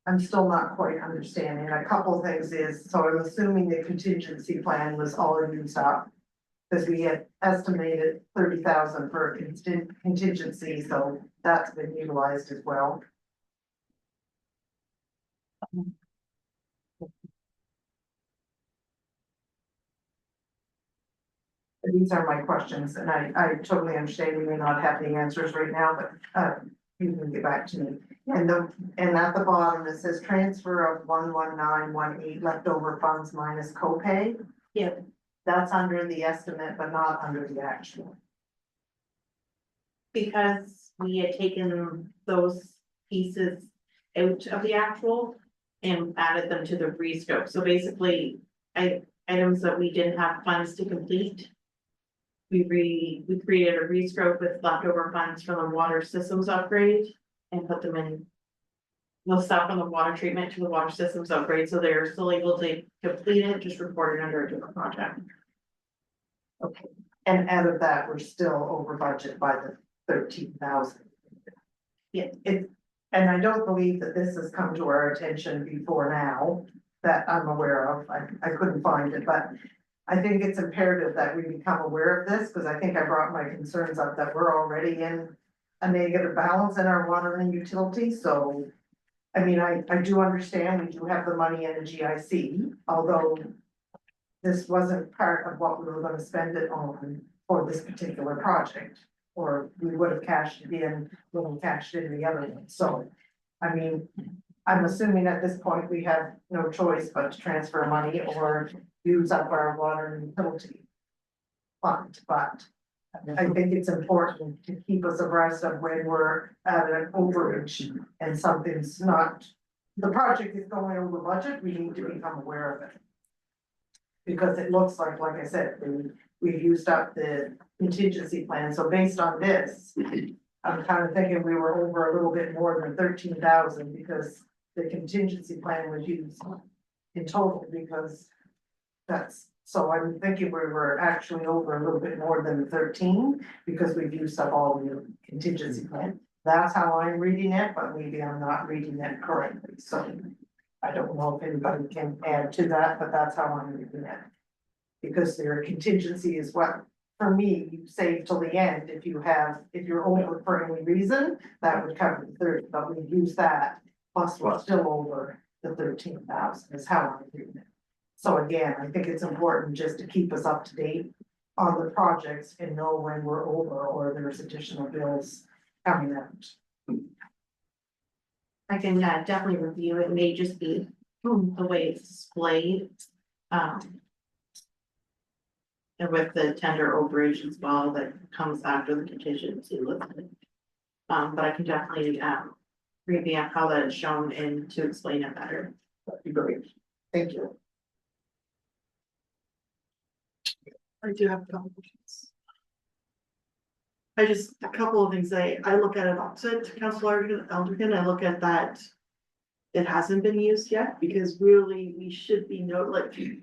I'm still not quite understanding. A couple things is, so I'm assuming the contingency plan was all used up. Because we had estimated 30,000 for contingency, so that's been utilized as well. These are my questions, and I totally understand you may not have the answers right now, but you can get back to me. And at the bottom, it says transfer of 11918 leftover funds minus copay. Yep. That's under the estimate, but not under the actual. Because we had taken those pieces out of the actual and added them to the rescope. So basically, items that we didn't have funds to complete. We created a rescope with leftover funds from the water systems upgrade and put them in. The stuff from the water treatment to the water systems upgrade, so they're still able to complete it, just reported under a different project. Okay, and out of that, we're still over budget by the 13,000. Yeah. And I don't believe that this has come to our attention before now, that I'm aware of. I couldn't find it, but I think it's imperative that we become aware of this, because I think I brought my concerns up that we're already in a negative balance in our water and utility, so. I mean, I do understand we do have the money in a GIC, although this wasn't part of what we were gonna spend it on for this particular project. Or we would have cashed it in, when we cashed in the other one, so, I mean, I'm assuming at this point we have no choice but to transfer money or use up our water and utility fund, but I think it's important to keep us abreast of when we're at an overage and something's not, the project is going over budget, we need to become aware of it. Because it looks like I said, we've used up the contingency plan, so based on this, I'm kind of thinking we were over a little bit more than 13,000 because the contingency plan was used in total because that's, so I'm thinking we were actually over a little bit more than 13 because we've used up all the contingency plan. That's how I'm reading it, but maybe I'm not reading it correctly, so I don't know if anybody can add to that, but that's how I'm reading it. Because their contingency is what, for me, you save till the end, if you're over for any reason, that would cover the 30, but we use that. Plus, we're still over the 13,000 is how I'm reading it. So again, I think it's important just to keep us up to date on the projects and know when we're over or there's additional bills coming out. I can definitely review it, it may just be the way it's displayed. And with the tender overage as well that comes after the contingency listed. But I can definitely revamp how that is shown and to explain it better. That'd be great. Thank you. I do have a couple questions. A couple of things, I look at it opposite to Councilor Elderkin, I look at that. It hasn't been used yet, because really we should be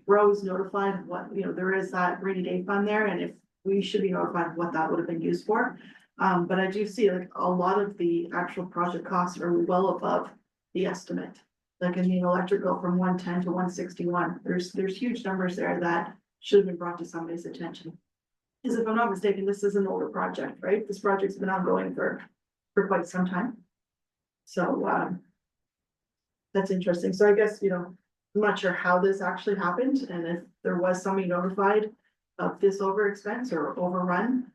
Rose notified of what, there is that rainy day fund there, and if we should be notified of what that would have been used for. But I do see like a lot of the actual project costs are well above the estimate. Like in the electrical from 110 to 161, there's huge numbers there that should have been brought to somebody's attention. Because if I'm not mistaken, this is an older project, right? This project's been ongoing for quite some time. So, that's interesting. So I guess, I'm not sure how this actually happened and if there was somebody notified of this over expense or overrun.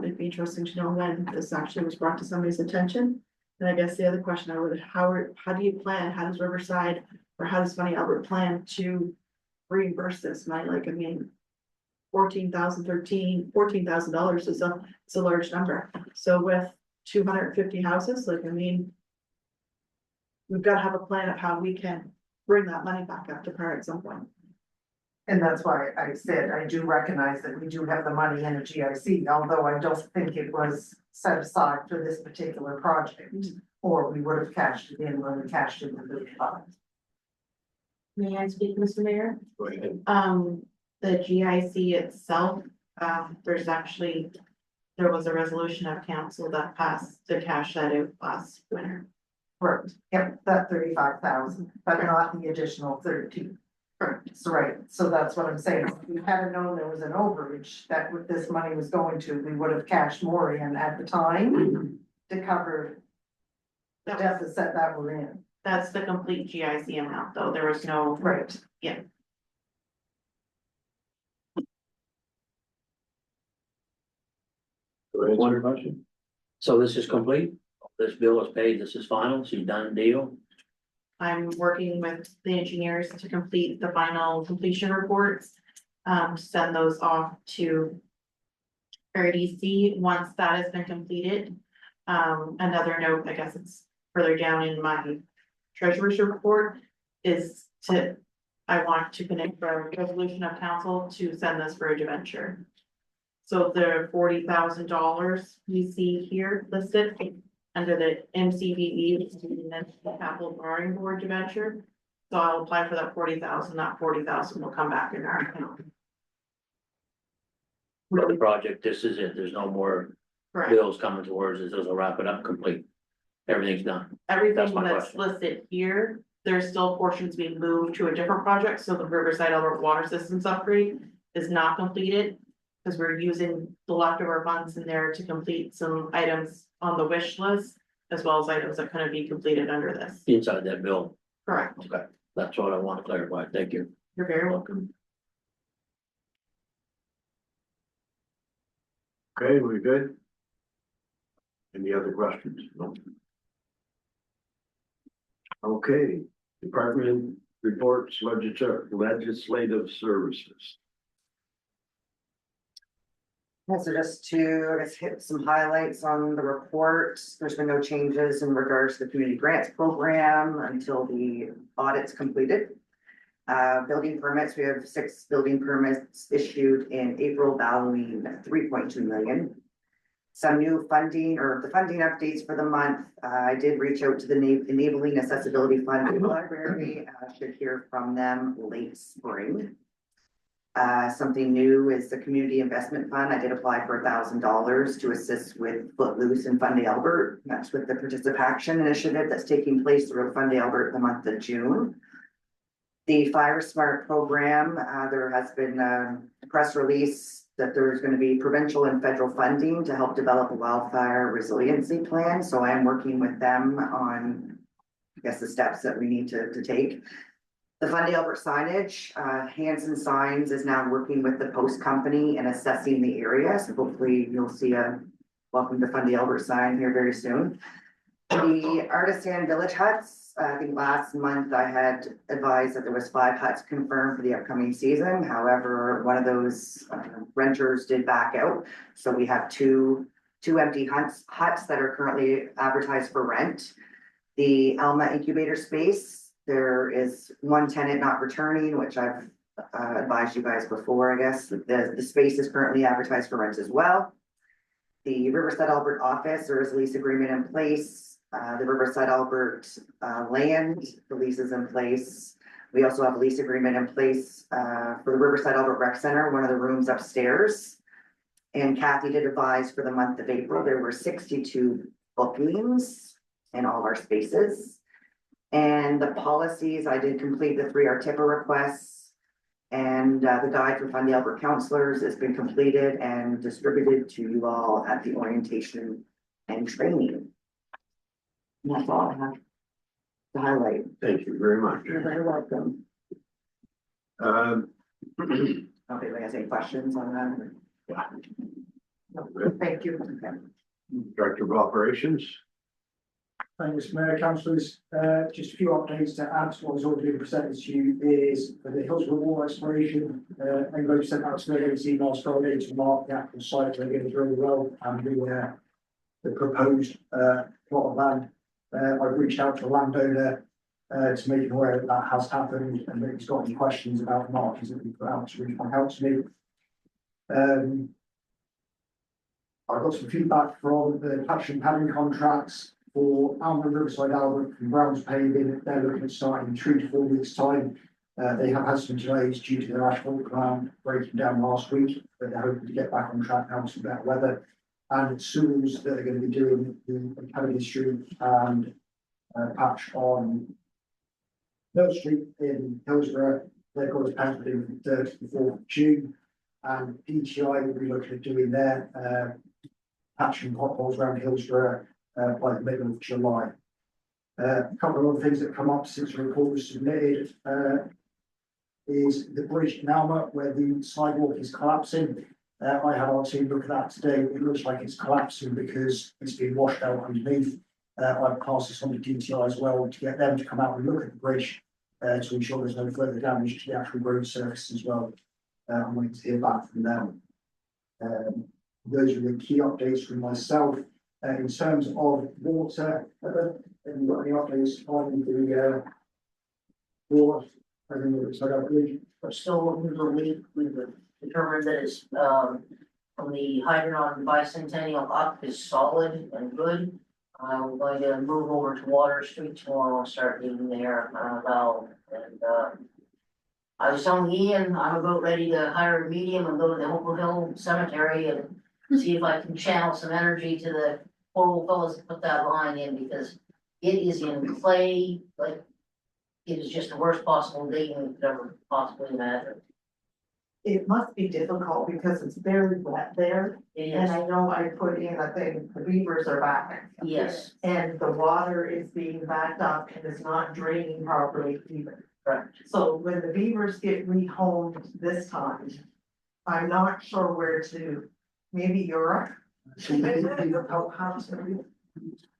It'd be interesting to know when this actually was brought to somebody's attention. And I guess the other question how do you plan, how does Riverside or how does Funny Albert plan to reimburse this money? Like, I mean, $14,000 is a large number. So with 250 houses, like, I mean, we've got to have a plan of how we can bring that money back up to par at some point. And that's why I said, I do recognize that we do have the money in a GIC, although I don't think it was set aside for this particular project. Or we would have cashed it in when we cashed in the 35. May I speak, Mr. Mayor? Go ahead. The GIC itself, there was a resolution of council that passed to cash that out last winter. Correct, yep, that 35,000, but not the additional 13. Correct. So right, so that's what I'm saying, if we hadn't known there was an overage that what this money was going to, we would have cashed more in at the time to cover the deficit that we're in. That's the complete GIC amount, though. There was no. Right. One question. So this is complete? This bill is paid, this is final, she's done deal? I'm working with the engineers to complete the final completion reports. Send those off to RDC. Once that has been completed. Another note, I guess it's further down in my treasurer's report, is I want to connect a resolution of council to send this bridge venture. So the $40,000 you see here listed under the MCBE, which is the capital borrowing board debenture. So I'll apply for that 40,000, that 40,000 will come back in our account. For the project, this is it, there's no more Correct. bills coming towards us, this will wrap it up complete. Everything's done. That's Everything my that's question. listed here, there's still portions being moved to a different project, so the Riverside Alberta Water Systems upgrade is not completed. Because we're using the leftover funds in there to complete some items on the wish list, as well as items that couldn't be completed under this. Inside that bill, Correct, okay, that's what I want to clarify, thank you. you're very welcome. Okay, we good? Any other questions? No. Okay, department reports, legislative services. Yeah, so just to, I guess, hit some highlights on the report, there's been no changes in regards to the community grants program until the audit's completed. Building permits, we have 6 building permits issued in April, valuing 3.2 million. Some new funding or the funding updates for the month, I did reach out to the Enabling Accessibility Fund in the library, should hear from them late spring. Something new is the Community Investment Fund. I did apply for $1,000 to assist with Footloose and Fund Albert. That's with the Participation Initiative that's taking place through Fund Albert the month of June. The Fire Smart program, there has been a press release that there's going to be provincial and federal funding to help develop a wildfire resiliency plan. So I am working with them on, I guess, the steps that we need to take. The Fund Albert signage, Hanson Signs is now working with the post company and assessing the area. So hopefully you'll see a welcome to Fund Albert sign here very soon. The Artisan Village huts, I think last month I had advised that there was 5 huts confirmed for the upcoming season. However, one of those renters did back out. So we have two empty huts that are currently advertised for rent. The Alma incubator space, there is 1 tenant not returning, which I've advised you guys before, I guess. The space is currently advertised for rent as well. The Riverside Albert office, there is a lease agreement in place. The Riverside Albert land, the lease is in place. We also have a lease agreement in place for the Riverside Albert Rec Center, one of the rooms upstairs. And Kathy did advise for the month of April, there were 62 bookings in all of our spaces. And the policies, I did complete the 3 RTIPA requests. And the guide for Fund Albert counselors has been completed and distributed to you all at the orientation and training. And that's all I have to highlight. Thank you very much. You're very welcome. Okay, anybody has any questions on that? Thank you. Okay. Director of Operations. Thanks, Mayor, councillors. Just a few updates to add to what has already been presented to you is for the Hillsborough Wall exploration. Anglo sent out to those emails Friday to mark the actual site they're going to drill the well and the proposed plot of land. I've reached out to the landowner to make him aware that has happened and that he's got any questions about the markings that we put out to reach my help to me. I've got some feedback from the patch and padding contracts for Alma Riverside Albert and Browns Paving. They're looking at starting in 3 to 4 weeks' time. They have had some delays due to their asphalt ground breaking down last week, but they're hoping to get back on track now with some better weather. And schools that are going to be doing the Academy Street and patch on Mill Street in Hillsborough. They've got a patch in the 3rd to the 4th of June. And DTI will be looking at doing their patching potholes around Hillsborough by the middle of July. A couple of other things that come up since the report was submitted is the bridge in Alma where the sidewalk is collapsing. I had our team look at that today. It looks like it's collapsing because it's been washed out underneath. I've passed this on to DTI as well to get them to come out and look at the bridge to ensure there's no further damage to the actual road surface as well. I'm waiting to hear back from them. Those are the key updates from myself. In terms of water, have you got any updates on the water? I think it's like I believe. We're still looking for a leak. We've determined that it's, from the hydrant on Bicentennial up is solid and good. We're going to move over to Water Street tomorrow and start digging there, valve. And, I was telling Ian, I'm about ready to hire a medium and go to the Hopewell Hill Cemetery and see if I can channel some energy to the poor old fellows that put that line in, because it is in clay, like, it is just the worst possible digging you could ever possibly imagine. It must be difficult because it's very wet there, It and is, I know I put in a thing, the beavers are back. yes, And the water is being backed up and is not draining properly either. correct. So when the beavers get rehomed this time, I'm not sure where to, maybe Europe?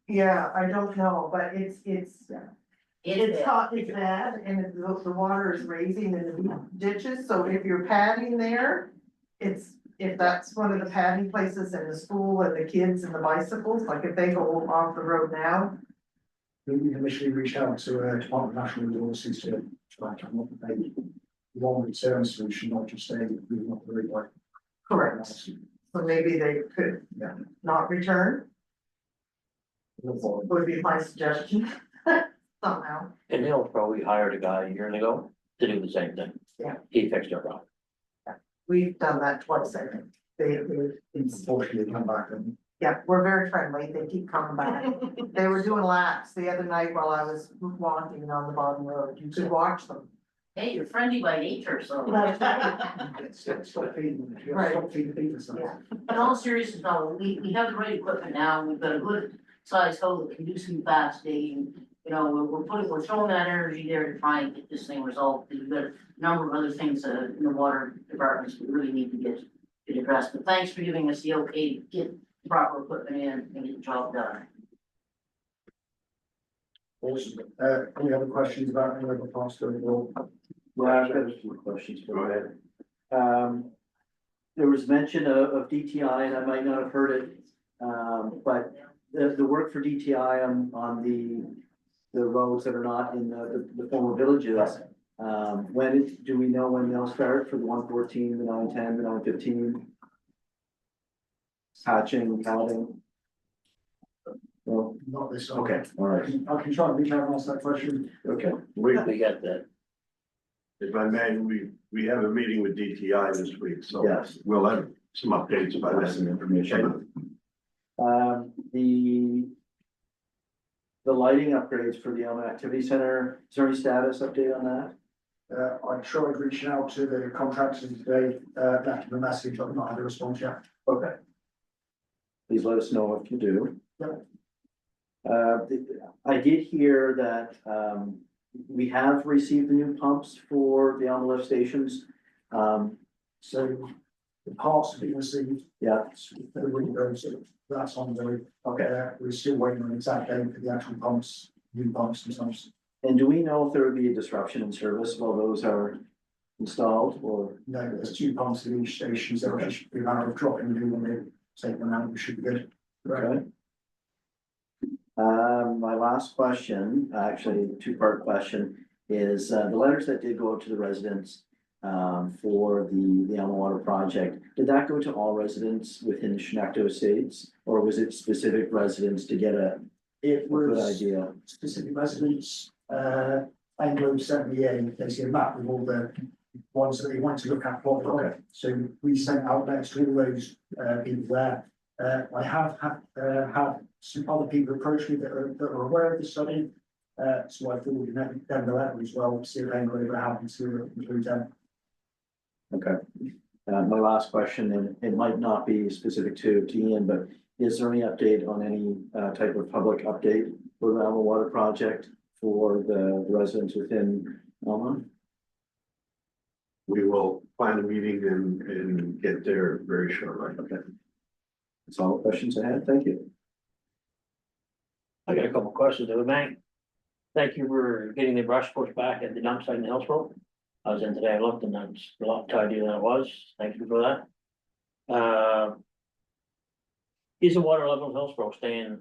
Yeah, I don't know, but it's It's hot, it's bad, and the water is raising in the ditches, so if you're padding there, if that's one of the padding places in the school and the kids and the bicycles, like if they go off the road now. We initially reached out to Department of National Resources to try and come up with a long-term solution, not just a moving up the road like. Correct. So maybe they could not return, would be my suggestion, somehow. And Hill probably hired a guy years ago to do the same thing. Yeah. He fixed our problem. We've done that twice, I think. They, Unfortunately, come back and yeah, we're very friendly, they keep coming back. They were doing laps the other night while I was walking on the bottom road, you could watch them. Hey, you're friendly by nature, so. stop feeding, Right. stop feeding the beavers. Yeah. In all seriousness, though, we have the right equipment now, we've got a good size hoe that can do some fast digging. You know, we're throwing that energy there to try and get this thing resolved, because we've got a number of other things, in the water departments we really need to get addressed. But thanks for giving us the okay to get proper equipment in and get the job done. Awesome. Any other questions about any other parts of the world? Yeah, I've got a few questions. Go ahead. There was mention of DTI, and I might not have heard it, but the work for DTI on the roads that are not in the former villages. Do we know when they'll start for the 114, the 910, the 915? Patching, padding? No, Not this. okay, all right, I can try and reach out and ask that question. okay. We got that. If I may, we have a meeting with DTI this week, so Yes. we'll have some updates by Some then. information. The lighting upgrades for the Elm Activity Center, is there any status update on that? I tried reaching out to the contractors today, left them a message, I've not had a response yet. Okay. Please let us know if you do. Yep. I did hear that, we have received the new pumps for the Elm lift stations. So the parts have been received, Yeah, they're ready to go, so that's on the way. okay. We're still waiting on an exact date for the actual pumps, new pumps and such. And do we know if there would be a disruption in service while those are installed, or? No, there's 2 pumps in each station, so it's just a matter of dropping the new one in, take them out, we should be good. Okay. My last question, actually, two-part question, is the letters that did go out to the residents for the Elm Water project, did that go to all residents within the Shenectady Estates, or was it specific residents to get a It good was idea? specific residents, Anglo sent me they see a map with all the ones that they want to look at properly. Okay. So we sent out letters to all those people there. I have had some other people approach me that are aware of the study, So I thought we can then the level as well, see if anybody were happy to include them. Okay. My last question, and it might not be specific to Ian, but is there any update on any type of public update for the Alma Water project for the residents within Alma? We will plan a meeting and get there very shortly. Okay. That's all the questions I had. Thank you. I got a couple questions to the bank. Thank you for getting the brush pushed back at the dump site in Hillsborough. I was in today, I looked, and that's a lot tidier than it was. Thank you for that. Is the water level in Hillsborough staying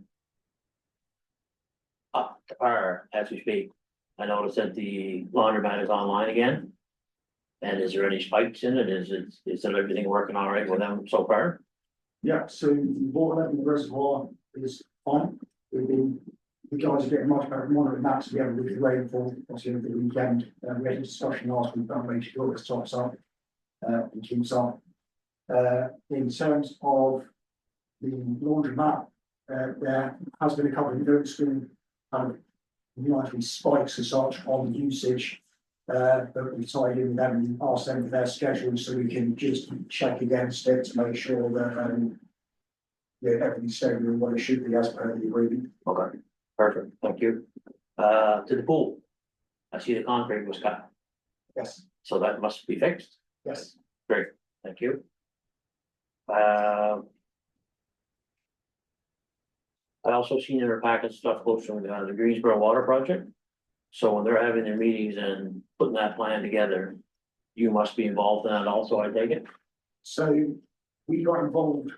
up to par as we speak? I noticed that the laundromat is online again. And is there any spikes in it? Is everything working all right with them so far? Yeah, so the water level in the reservoir is fine. The guys are getting much better at monitoring that together with the rainfall, obviously over the weekend. We had a discussion last week about making sure this tops up and keeps up. In terms of the laundromat, there has been a couple of noticeable kind of monitoring spikes as such on the usage. But we tied in with them and asked them for their schedule so we can just check against it to make sure that yeah, everything's stable what it should be as per the agreement. Okay, perfect, thank you. To the pool. I see the concrete was cut, Yes, so that must be fixed. yes. Great, thank you. I also seen in our packet stuff goes from the Greensboro Water Project. So when they're having their meetings and putting that plan together, you must be involved in that also, I take it? So we got involved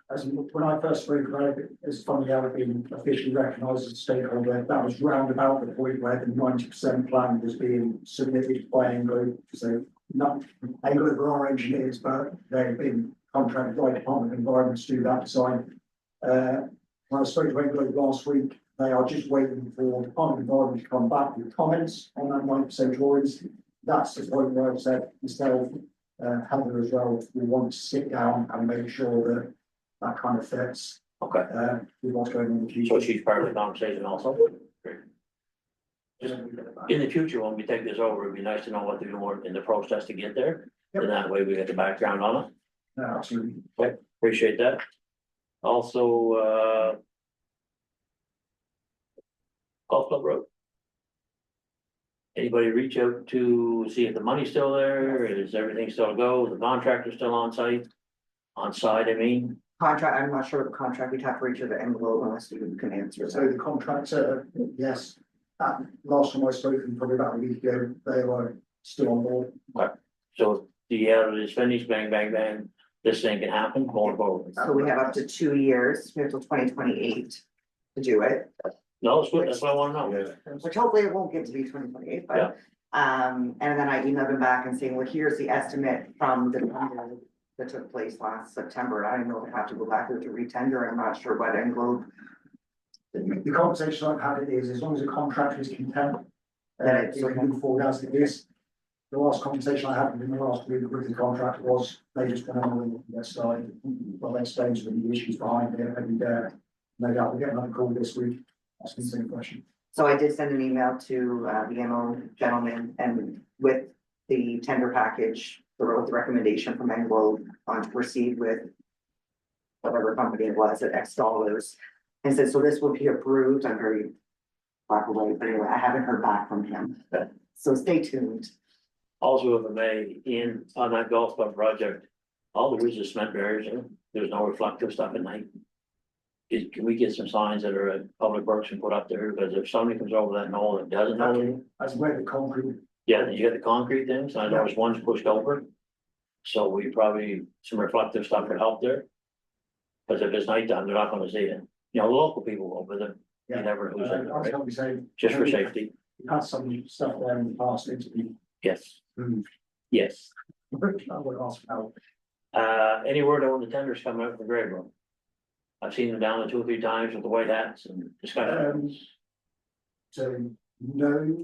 when I first spoke about it, as funny how it being officially recognised as a stakeholder, that was round about the point where the 90% plan was being submitted by Anglo. So not Anglo were our engineers, but they've been contracted by Department of Environment to do that design. When I spoke to Anglo last week, they are just waiting for the Department of Environment to come back with comments on that 90% drawings. That's the point where I've said myself, Heather as well, we want to sit down and make sure that that kind of fits Okay, with what's going on in the future. so she's part of the conversation also? Great. Just in the future, when we take this over, it'd be nice to know what they're doing in the process to get there. Yep. And that way we get the background on it. No, absolutely. Appreciate that. Also, Golf Club Road. Anybody reach out to see if the money's still there? Is everything still go? The contractor's still on site? On site, I mean? Contract, I'm not sure of the contract, we'd have to reach out the envelope unless you can answer So that. the contractor, yes, last time I spoke to them, probably about a week ago, they were still on board. So the year is finished, bang, bang, bang, this thing can happen going forward. So we have up to 2 years, we have till 2028 to do it, No, it's good, that's what I wanna know. Yeah, which hopefully it won't get to be 2028, but. Yeah. And then I emailed them back and saying, well, here's the estimate from the tender that took place last September. I don't know if I have to go back there to retender. I'm not sure what Englobe. The conversation I've had is, as long as the contractor is content, Then it it's can move forward as it is. The last conversation I had with them last week with the contractor was, they just went on and get started. Well, they explained to them the issues behind it, and no doubt we'll get another call this week, asking the same question. So I did send an email to the MO gentleman and with the tender package, with the recommendation from Englobe on to proceed with whatever company it was at X dollars. And said, so this will be approved. I'm very black and white, but anyway, I haven't heard back from him. So stay tuned. Also, if I may, in, on that golf club project, all there is cement barriers, in. There's no reflective stuff at night. Can we get some signs that are at Public Works and put up there, because if somebody comes over that knoll that doesn't know. As where the concrete, Yeah, you got the concrete things, I noticed one's pushed over. So we probably, some reflective stuff could help there. Cause if it's nighttime, they're not gonna see it, you know, the local people will, but then you yeah. never lose it, I was right? probably saying. Just for safety, We've had some stuff there in the past, needs to be yes, moved. yes. I would ask about. Any word on the tenders coming out for Graybrooke? I've seen them down there 2 or 3 times with the white hats and discussions. So, no,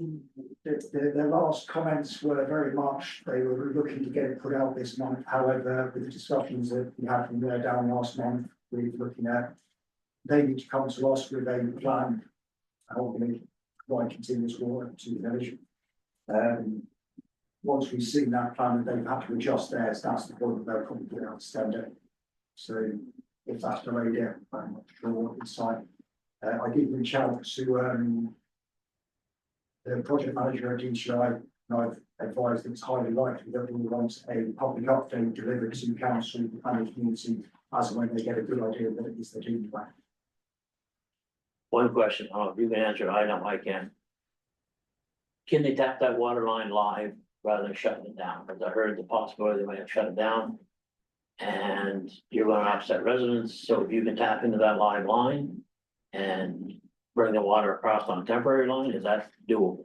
their last comments were very much, they were looking to get it put out this month. However, with the discussions that we had from there down last month, we're looking at, they need to come to us with a plan. How we provide continuous water to the village. Once we've seen that plan, they've had to adjust theirs, that's the point that they'll probably have to stand it. So if that's delayed, yeah, I'm not sure what inside. I did reach out to the project manager at DCI, and I've advised it's highly likely that we want a public update delivered to council and the community as and when they get a good idea of what it is they're doing. One question, if you can answer, I know I can. Can they tap that water line live rather than shutting it down? Because I heard the possibility they might shut it down. And you're gonna upset residents, so if you can tap into that live line and bring the water across on a temporary line, is that doable?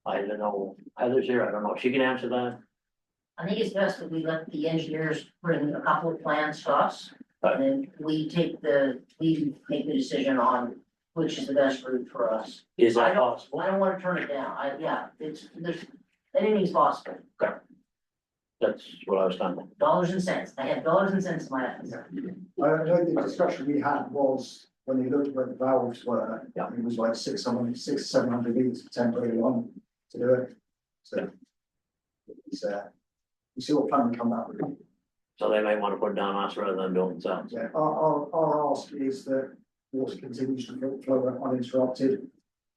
I don't know, Heather's here, I don't know if she can answer that. I think it's best that we let the engineers bring a couple of plans to us. And then we make the decision on which is the best route for us. Is I that don't- possible? I don't wanna turn it down, anything's possible, That's what I was thinking. dollars and cents, I have dollars and cents in my hands. I know the discussion we had was when they looked where the valves were, Yeah. it was like 700 meters temporary on to do it. So it's we see what plan we come up with. So they might want to put it down us rather than do it themselves. Yeah, our ask is that water continues to flow uninterrupted.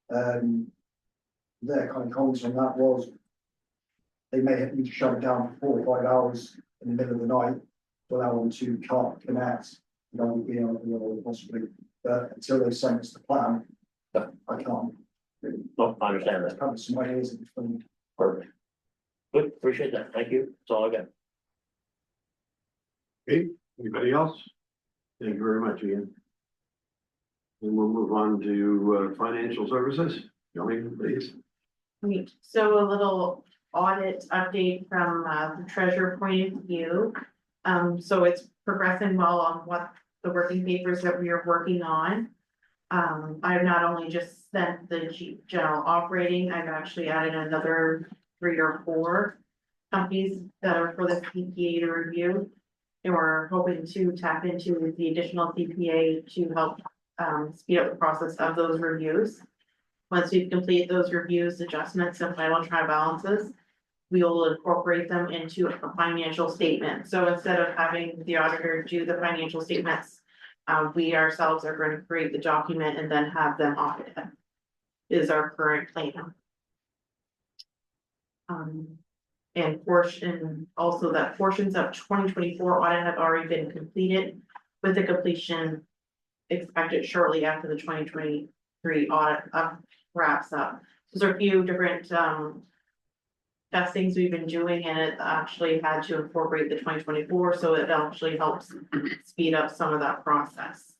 Their kind of comments on that was they may have need to shut it down for 4 or 5 hours in the middle of the night to allow them to connect, you know, be able to possibly, but until they send us the plan, I can't. No, I understand There's that. probably some ideas in between. Perfect. Good, appreciate that. Thank you. That's all I got. Okay, anybody else? Thank you very much, Ian. And we'll move on to financial services. Joey, please. Great, so a little audit update from the treasurer point of view. So it's progressing well on what the working papers that we are working on. I've not only just sent the general operating, I've actually added another 3 or 4 companies that are for the CPA to review. And we're hoping to tap into the additional CPA to help speed up the process of those reviews. Once we've completed those reviews, adjustments and final trial balances, we will incorporate them into a financial statement. So instead of having the auditor do the financial statements, we ourselves are going to create the document and then have them audited. Is our current plan. And also that portions of 2024 audit have already been completed with the completion expected shortly after the 2023 audit wraps up. So there are a few different testings we've been doing, and it actually had to incorporate the 2024, so it actually helps speed up some of that process.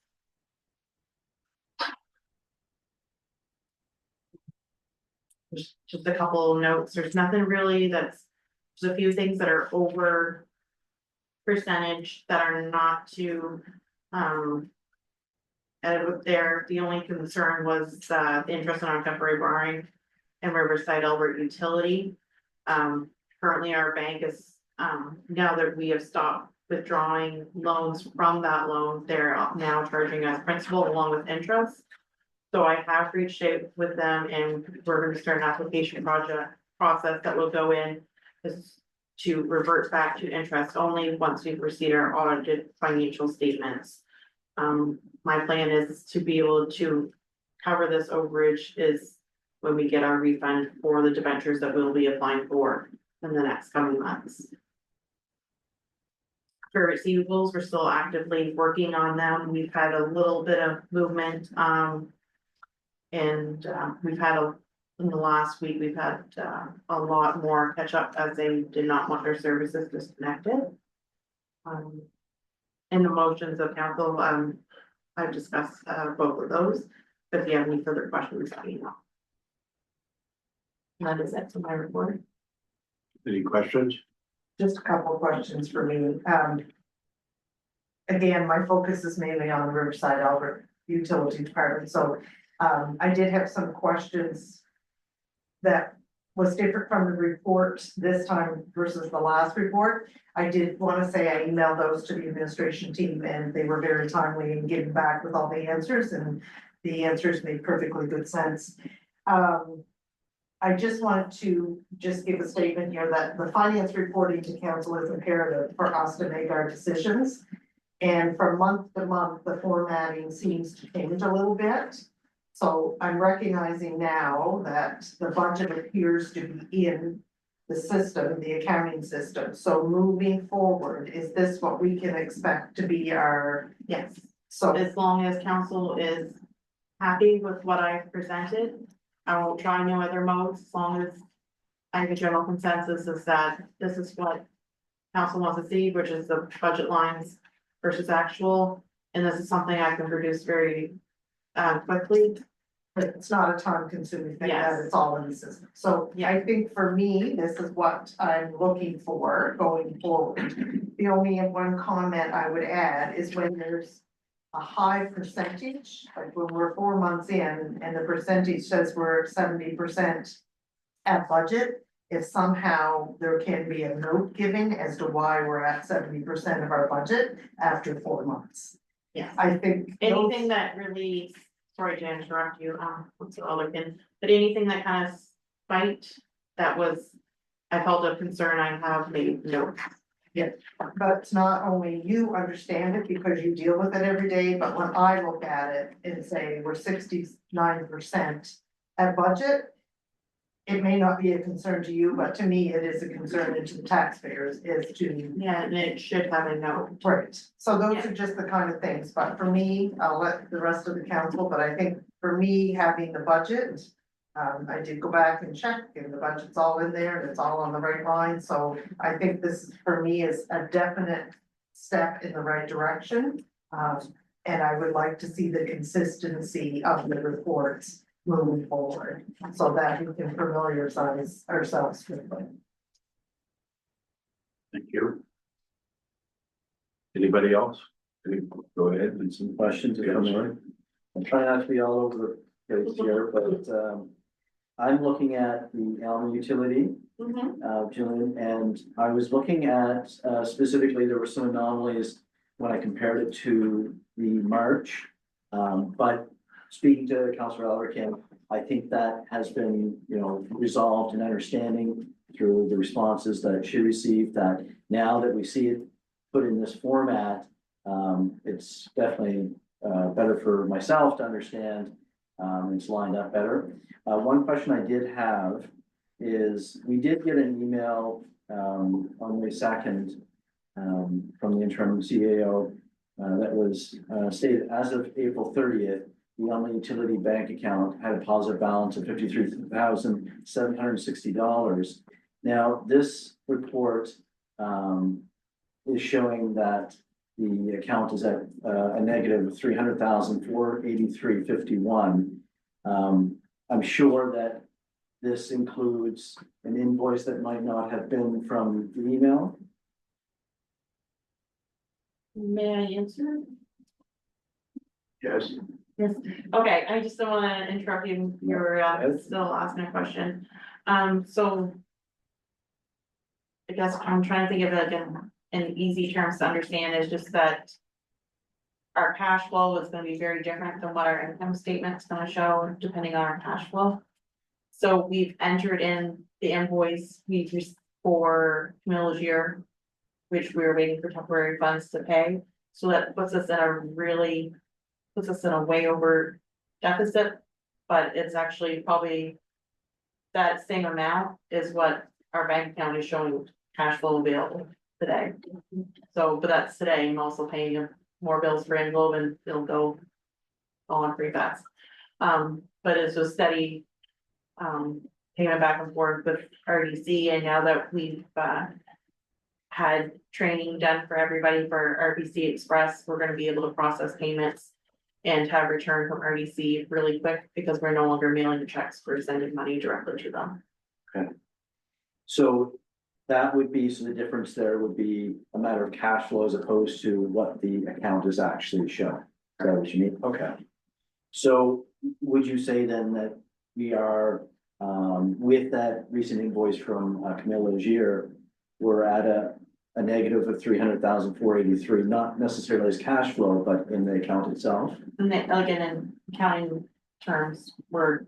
Just a couple of notes, there's nothing really there's a few things that are over percentage that are not too, there, the only concern was, the interest on temporary borrowing and Riverside Albert Utility. Currently our bank is, now that we have stopped withdrawing loans from that loan, they're now charging us principal along with interest. So I have reached out with them and we're gonna start an application process that will go in to revert back to interest only once we proceed our audited financial statements. My plan is to be able to cover this overage is when we get our refund for the debentures that we'll be applying for in the next coming months. For receivables, we're still actively working on them. We've had a little bit of movement, and we've had in the last week, we've had a lot more catch up as they did not want their services disconnected. In the motions of council, I've discussed both of those, but if you have any further questions, let me know. That is it for my report. Any questions? Just a couple of questions for me. Again, my focus is mainly on the Riverside Albert Utility Department, so I did have some questions that was different from the report this time versus the last report. I did want to say I emailed those to the administration team and they were very timely in getting back with all the answers, and the answers made perfectly good sense. I just wanted to just give a statement here that the finance reporting to council is imperative for us to make our decisions. And from month to month, the formatting seems to change a little bit. So I'm recognizing now that the budget appears to be in the system, the accounting system. So moving forward, is this what we can expect to be our, Yes, so as long as council is happy with what I presented, I will try no other modes, as long as I have a general consensus is that this is what council wants to see, which is the budget lines versus actual, and this is something I can produce very quickly. it's not a time consuming thing, that Yes. it's all in the system. So I think for me, this is what I'm looking for going forward. The only one comment I would add is when there's a high percentage, like when we're 4 months in and the percentage says we're 70% at budget, if somehow there can be a note given as to why we're at 70% of our budget after 4 months. Yes. I think Anything that really, sorry to interrupt you, what's the other thing, but anything that kind of spiked, that was, I felt a concern, I have made notes. But not only you understand it because you deal with it every day, but when I look at it and say we're 69% at budget. It may not be a concern to you, but to me, it is a concern, and to the taxpayers is to. Yeah, and it should have a note. Right, so those are just the kind of things, but for me, I'll let the rest of the council, but I think for me, having the budget. I did go back and check, and the budget's all in there, and it's all on the right line, so I think this, for me, is a definite step in the right direction. And I would like to see the consistency of the reports moving forward, so that we can familiarize ourselves with them. Thank you. Anybody else? Go ahead. And some questions that come in. I'm trying not to be all over the place here, but I'm looking at the Elm utility, Julian, and I was looking at specifically, there were some anomalies when I compared it to the March. But speaking to Councilor Elrican, I think that has been, resolved and understanding through the responses that she received, that now that we see it put in this format, it's definitely better for myself to understand. It's lined up better. One question I did have is, we did get an email on May 2nd from the interim CAO that was stated as of April 30th, the Elm utility bank account had a positive balance of $53,760. Now, this report is showing that the account is at a negative of $300,483.51. I'm sure that this includes an invoice that might not have been from the email. May I answer? Yes. Yes, okay, I just don't wanna interrupt you, you're still asking a question, so. I guess I'm trying to think of it in easy terms to understand, is just that. Our cash flow is gonna be very different than what our income statement's gonna show, depending on our cash flow. So we've entered in the invoice, for Camille Legier, which we were waiting for temporary funds to pay, so that puts us in a way over deficit, but it's actually probably. That same amount is what our bank account is showing cash flow available today. So, but that's today, I'm also paying more bills for Englobe, and it'll go on pretty fast. But it's a steady payment back and forth with RDC, and now that we've had training done for everybody for RBC Express, we're gonna be able to process payments and have return from RDC really quick, because we're no longer mailing the checks, we're sending money directly to them. So that would be, so the difference there would be a matter of cash flow as opposed to what the account is actually showing. Is that what you mean? Okay. So would you say then that we are, with that recent invoice from Camille Legier, we're at a negative of $300,483, not necessarily as cash flow, but in the account itself? And then, again, in accounting terms, we're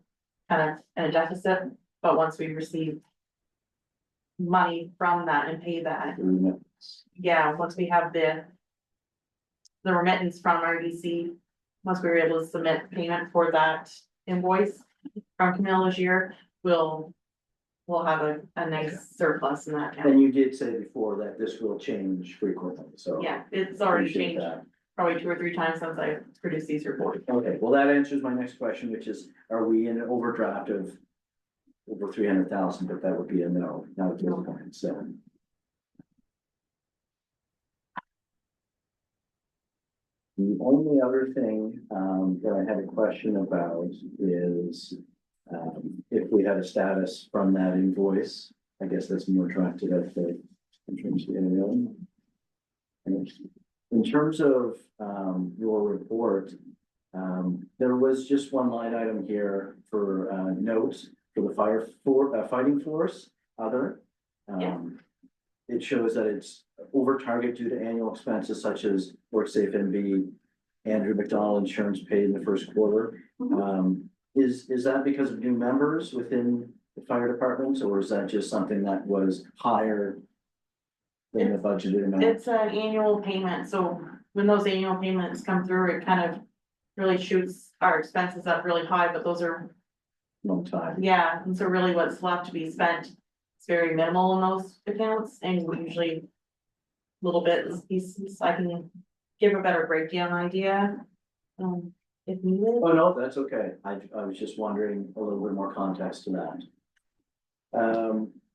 kind of in a deficit, but once we receive money from that and pay that, yeah, once we have the remittance from RDC, once we were able to submit payment for that invoice from Camille this year, we'll have a nice surplus in that account. And you did say before that this will change frequently, so. Yeah, it's already appreciate changed that. probably 2 or 3 times since I produced these reports. Okay, well, that answers my next question, which is, are we in an overdraft of over 300,000, but that would be a no, not at this point, so. The only other thing, that I had a question about is, if we had a status from that invoice, I guess that's more directed at the, in terms of the in terms of, your report, there was just one line item here for, notes for the fighting force, other. Yeah. It shows that it's over target due to annual expenses such as WorkSafe NV, Andrew McDonald insurance paid in the first quarter. Is that because of new members within the fire departments, or is that just something that was higher than the budgeted amount? It's an annual payment, so when those annual payments come through, it kind of really shoots our expenses up really high, but those are, Long time. yeah, and so really what's left to be spent is very minimal in those accounts, and we usually little bits, pieces, I can give a better breakdown idea, if needed. Oh, no, that's okay. I was just wondering a little bit more context to that.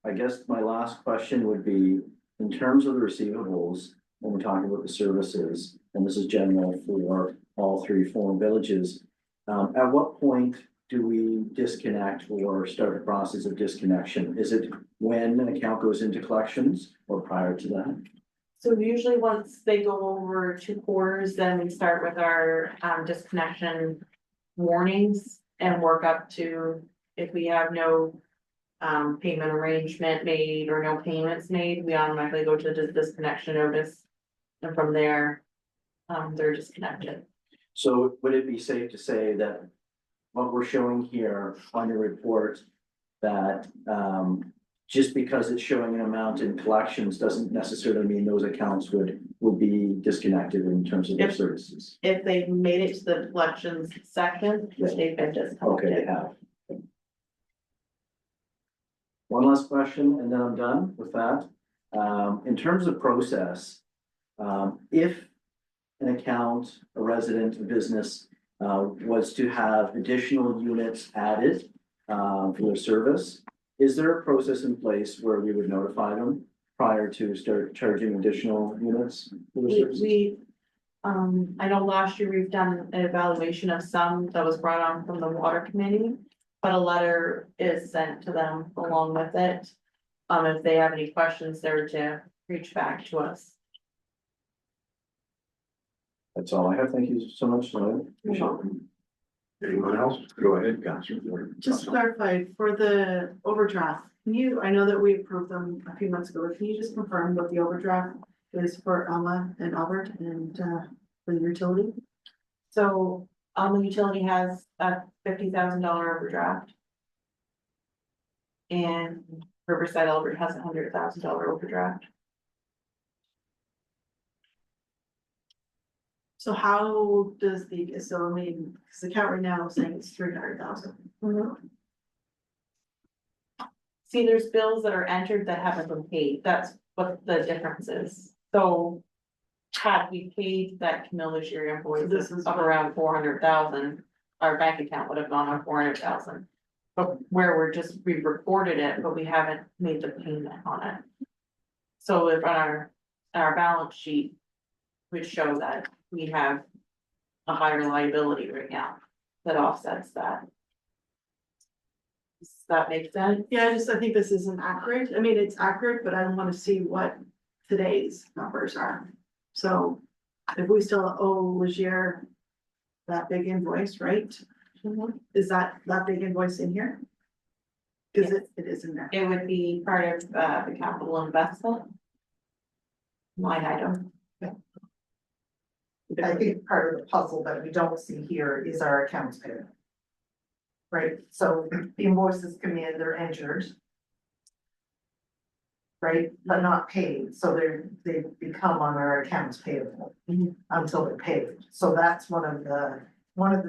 I guess my last question would be, in terms of the receivables, when we're talking about the services, and this is general for all 3 foreign villages. At what point do we disconnect or start the process of disconnection? Is it when an account goes into collections or prior to that? So usually once they go over 2 quarters, then we start with our disconnection warnings and work up to if we have no payment arrangement made or no payments made, we automatically go to the disconnection notice. And from there, they're disconnected. So would it be safe to say that what we're showing here on your report, that just because it's showing an amount in collections doesn't necessarily mean those accounts would be disconnected in terms of their services? If they've made it to the collections section, Yeah. they've been Okay, disconnected. they have. One last question, and then I'm done with that. In terms of process, if an account, a resident, a business, was to have additional units added, for their service, is there a process in place where we would notify them prior to start charging additional units for the services? I know last year we've done an evaluation of some that was brought on from the water committee. But a letter is sent to them along with it. If they have any questions, they're to reach back to us. That's all I have. Thank you so much, Lloyd. Appreciate it. Anyone else? Go ahead, Counselor. Just to clarify, for the overdraft, I know that we approved them a few months ago, but can you just confirm what the overdraft is for Alma and Albert and for the utility? So Alma Utility has a $50,000 overdraft. And Riverside Albert has a $100,000 overdraft. So how does because the account right now is saying it's 300,000. See, there's bills that are entered that haven't been paid, that's what the difference is, so. Had we paid that Camille this year invoice, this is of around 400,000, our bank account would have gone on 400,000. But where we reported it, but we haven't made the payment on it. So if on our balance sheet, would show that we have a higher liability right now that offsets that. Does that make sense? Yeah, I think this isn't accurate. I mean, it's accurate, but I want to see what today's numbers are. So if we still owe Legier that big invoice, right? Is that big invoice in here? Cause it is in there. It would be part of the capital investment line item. I think part of the puzzle that we don't see here is our accounts payable. right? So invoices come in, they're entered. Right, but not paid, so they become on our accounts payable until they're paid. So that's one of the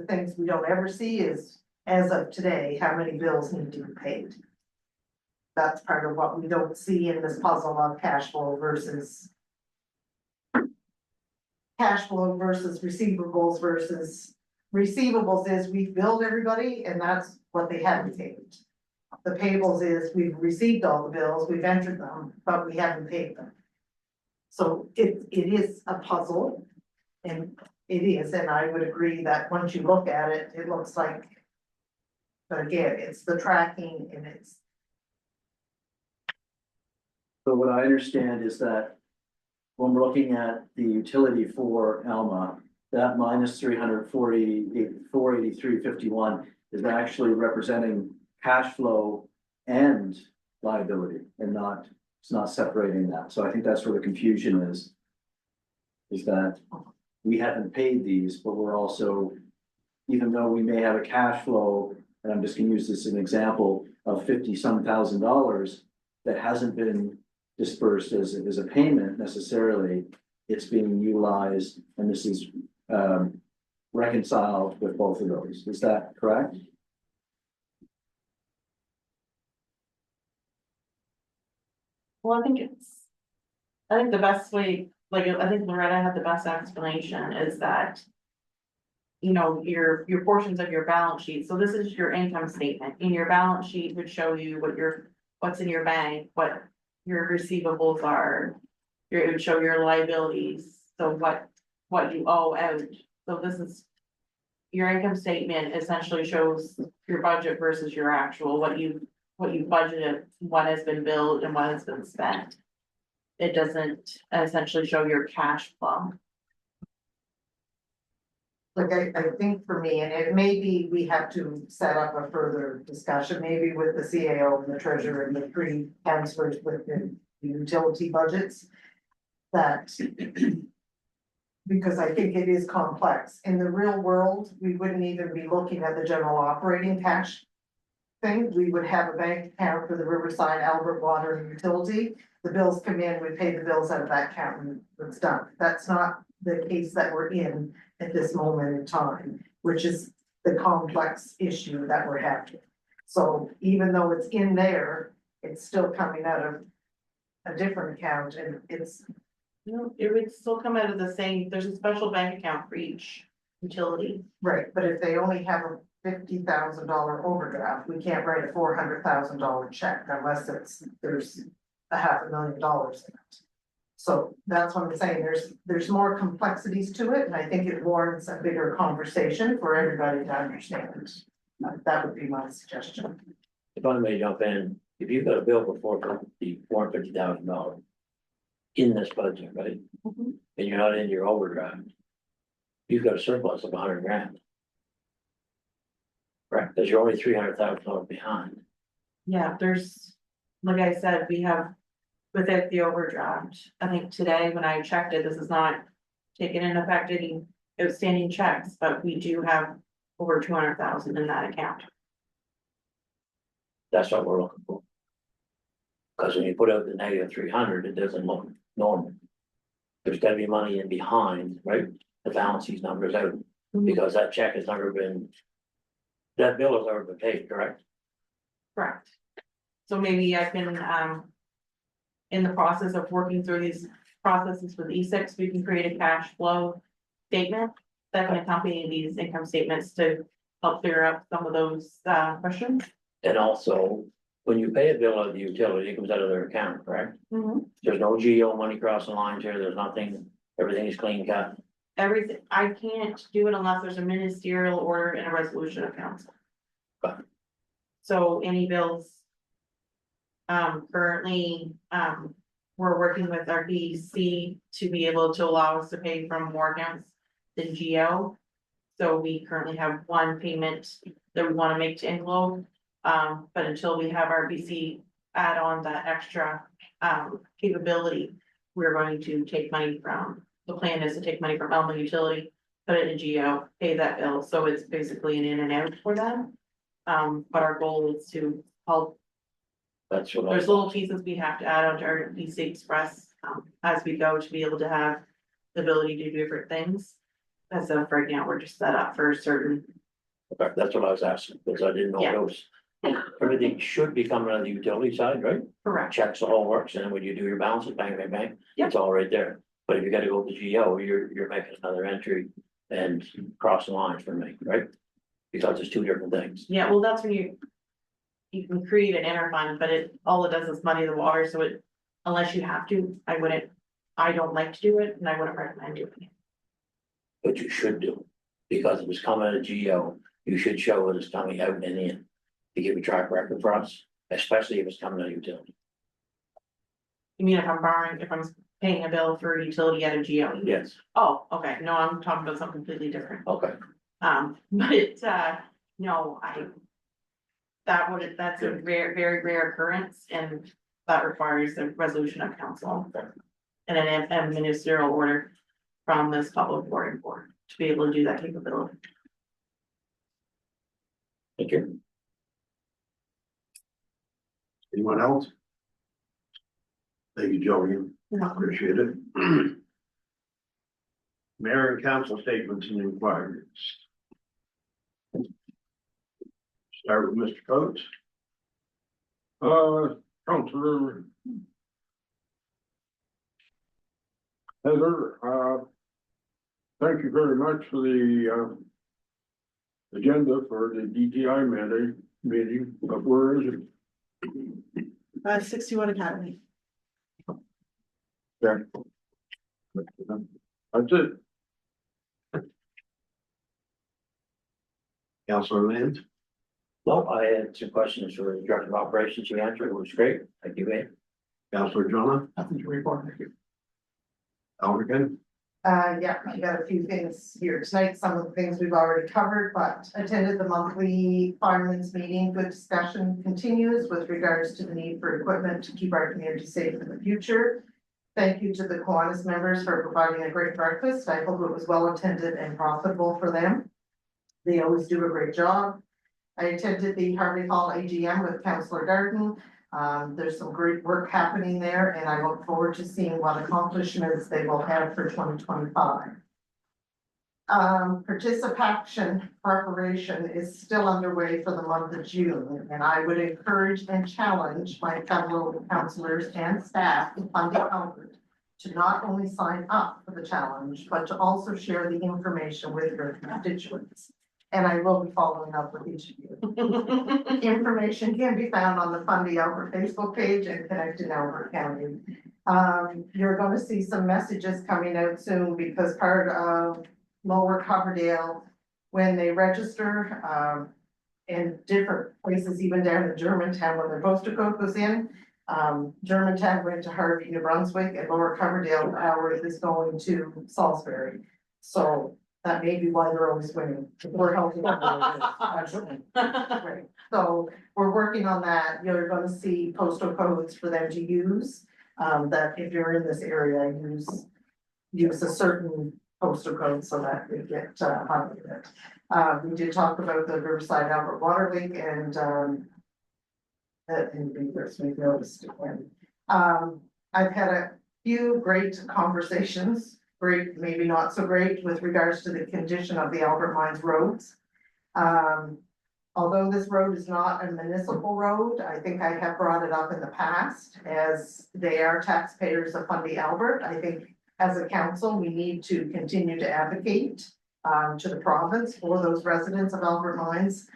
things we don't ever see is, as of today, how many bills need to be paid. That's part of what we don't see in this puzzle of cash flow versus receivables is we've billed everybody and that's what they haven't paid. The payables is we've received all the bills, we've entered them, but we haven't paid them. So it is a puzzle. And it is, and I would agree that once you look at it, it looks like. But again, it's the tracking and it's, So what I understand is that when we're looking at the utility for Alma, that minus 483.51 is actually representing cash flow and liability and not, it's not separating that. So I think that's where the confusion is. Is that we haven't paid these, but we're also, even though we may have a cash flow, and I'm just gonna use this as an example of 50-some thousand dollars that hasn't been dispersed as a payment necessarily, it's being utilized, and this is reconciled with both of those. Is that correct? Well, I think the best way, like, I think Loretta had the best explanation is that. You know, your portions of your balance sheet, so this is your income statement, in your balance sheet would show you what's in your bank, what your receivables are. It would show your liabilities, so what you owe out, so this is. Your income statement essentially shows your budget versus your actual, what you budgeted, what has been billed and what has been spent. It doesn't essentially show your cash flow. like, I think for me, and it may be, we have to set up a further discussion, maybe with the CAO and the treasurer and the three counselors with the utility budgets. That. Because I think it is complex. In the real world, we wouldn't even be looking at the general operating cash thing. We would have a bank account for the Riverside, Albert Water and Utility. The bills come in, we pay the bills out of that account and it's done. That's not the case that we're in at this moment in time, which is the complex issue that we're having. So even though it's in there, it's still coming out of a different account and it's. No, it would still come out of the same, there's a special bank account for each utility. Right, but if they only have a $50,000 overdraft, we can't write a $400,000 check unless there's $500,000 in it. So that's what I'm saying, there's more complexities to it, and I think it warrants a bigger conversation for everybody to understand. That would be my suggestion. If I may jump in, if you've got a bill for $450,000 in this budget, right? Mhm. And you're not in your overdraft, you've got a surplus of $100,000. Right, because you're only $300,000 behind. Yeah, there's, like I said, we have without the overdraft. I think today when I checked it, this is not taking in effect any outstanding checks, but we do have over 200,000 in that account. That's what we're looking for. Because when you put out the negative 300, it doesn't look normal. There's gotta be money in behind, right, to balance these numbers out, because that check has never been. That bill has never been paid, correct? Correct. So maybe I can, in the process of working through these processes with E6, we can create a cash flow statement that can accompany these income statements to help clear up some of those, questions. And also, when you pay a bill of the utility, it comes out of their account, correct? There's no GO money crossing lines here, there's nothing, everything is clean cut. Everything, I can't do it unless there's a ministerial order and a resolution of council. Got it. So any bills. Currently, we're working with our BC to be able to allow us to pay from more accounts than GO. So we currently have one payment that we wanna make to Englobe. But until we have our BC add on that extra, capability, we're going to take money from, the plan is to take money from Alma Utility, put it in GO, pay that bill, so it's basically an in and out for them. But our goal is to help. That's what I. There's little pieces we have to add onto our DC Express, as we go to be able to have the ability to do different things. As of right now, we're just set up for certain, Okay, that's what I was asking, because I didn't know Yeah. those. Everything should be coming on the utility side, right? correct, Checks, the whole works, and then when you do your balances, bang, bang, bang, Yeah. it's all right there. But if you gotta go to GO, you're making another entry and crossing lines for me, right? Because it's two different things. yeah, well, that's when you. You can create an interfund, but all it does is muddy the water, so unless you have to, I don't like to do it, and I wouldn't recommend doing it. But you should do, because if it's coming out of GO, you should show it as coming out and in. To give a track record for us, especially if it's coming out of utility. You mean if I'm paying a bill for a utility at a GO? Yes, Oh, okay, no, I'm talking about something completely different. okay, But, no, that's a very, very rare occurrence, and that requires the resolution of council. And a ministerial order from this public board to be able to do that capability. thank you. Anyone else? Thank you, Jillian. Appreciate it. Mayor and council statements and inquiries. Start with Mr. Coates. Counselor. Heather, thank you very much for the, agenda for the DTI meeting, but where is it? 61 Academy. That's it. Councilor Land. Well, I had some questions for the director of operations, you answered, it was great, thank you, man. Councilor Jonah. Nothing to report, thank you. Alderman. Yeah, I got a few things here tonight, some of the things we've already covered, but attended the monthly firemen's meeting. Good discussion continues with regards to the need for equipment to keep our community safe in the future. Thank you to the Kiwanis members for providing a great breakfast. I hope it was well attended and profitable for them. They always do a great job. I attended the Harvey Hall AGM with Councillor Darden. There's some great work happening there, and I look forward to seeing what accomplishments they will have for 2025. Participation preparation is still underway for the month of June, and I would encourage and challenge my fellow councillors and staff in Fundy Albert to not only sign up for the challenge, but to also share the information with your constituents. And I will be following up with each of you. Information can be found on the Fundy Albert Facebook page and Connect in Albert County. You're going to see some messages coming out soon because part of Lower Coverdale, when they register, in different places, even down in Germantown, when their postal code goes in, Germantown went to Harvey, New Brunswick, and Lower Coverdale, ours is going to Salisbury. So that may be why they're always winning. We're helping. Right. So we're working on that. You're gonna see postal codes for them to use. That if you're in this area, use a certain postal code so that they get highlighted. We did talk about the Riverside Albert Water Leak and that we've noticed when. I've had a few great conversations. Great, maybe not so great with regards to the condition of the Albert Mines roads. Although this road is not a municipal road, I think I have brought it up in the past as they are taxpayers of Fundy Albert. I think as a council, we need to continue to advocate to the province for those residents of Albert Mines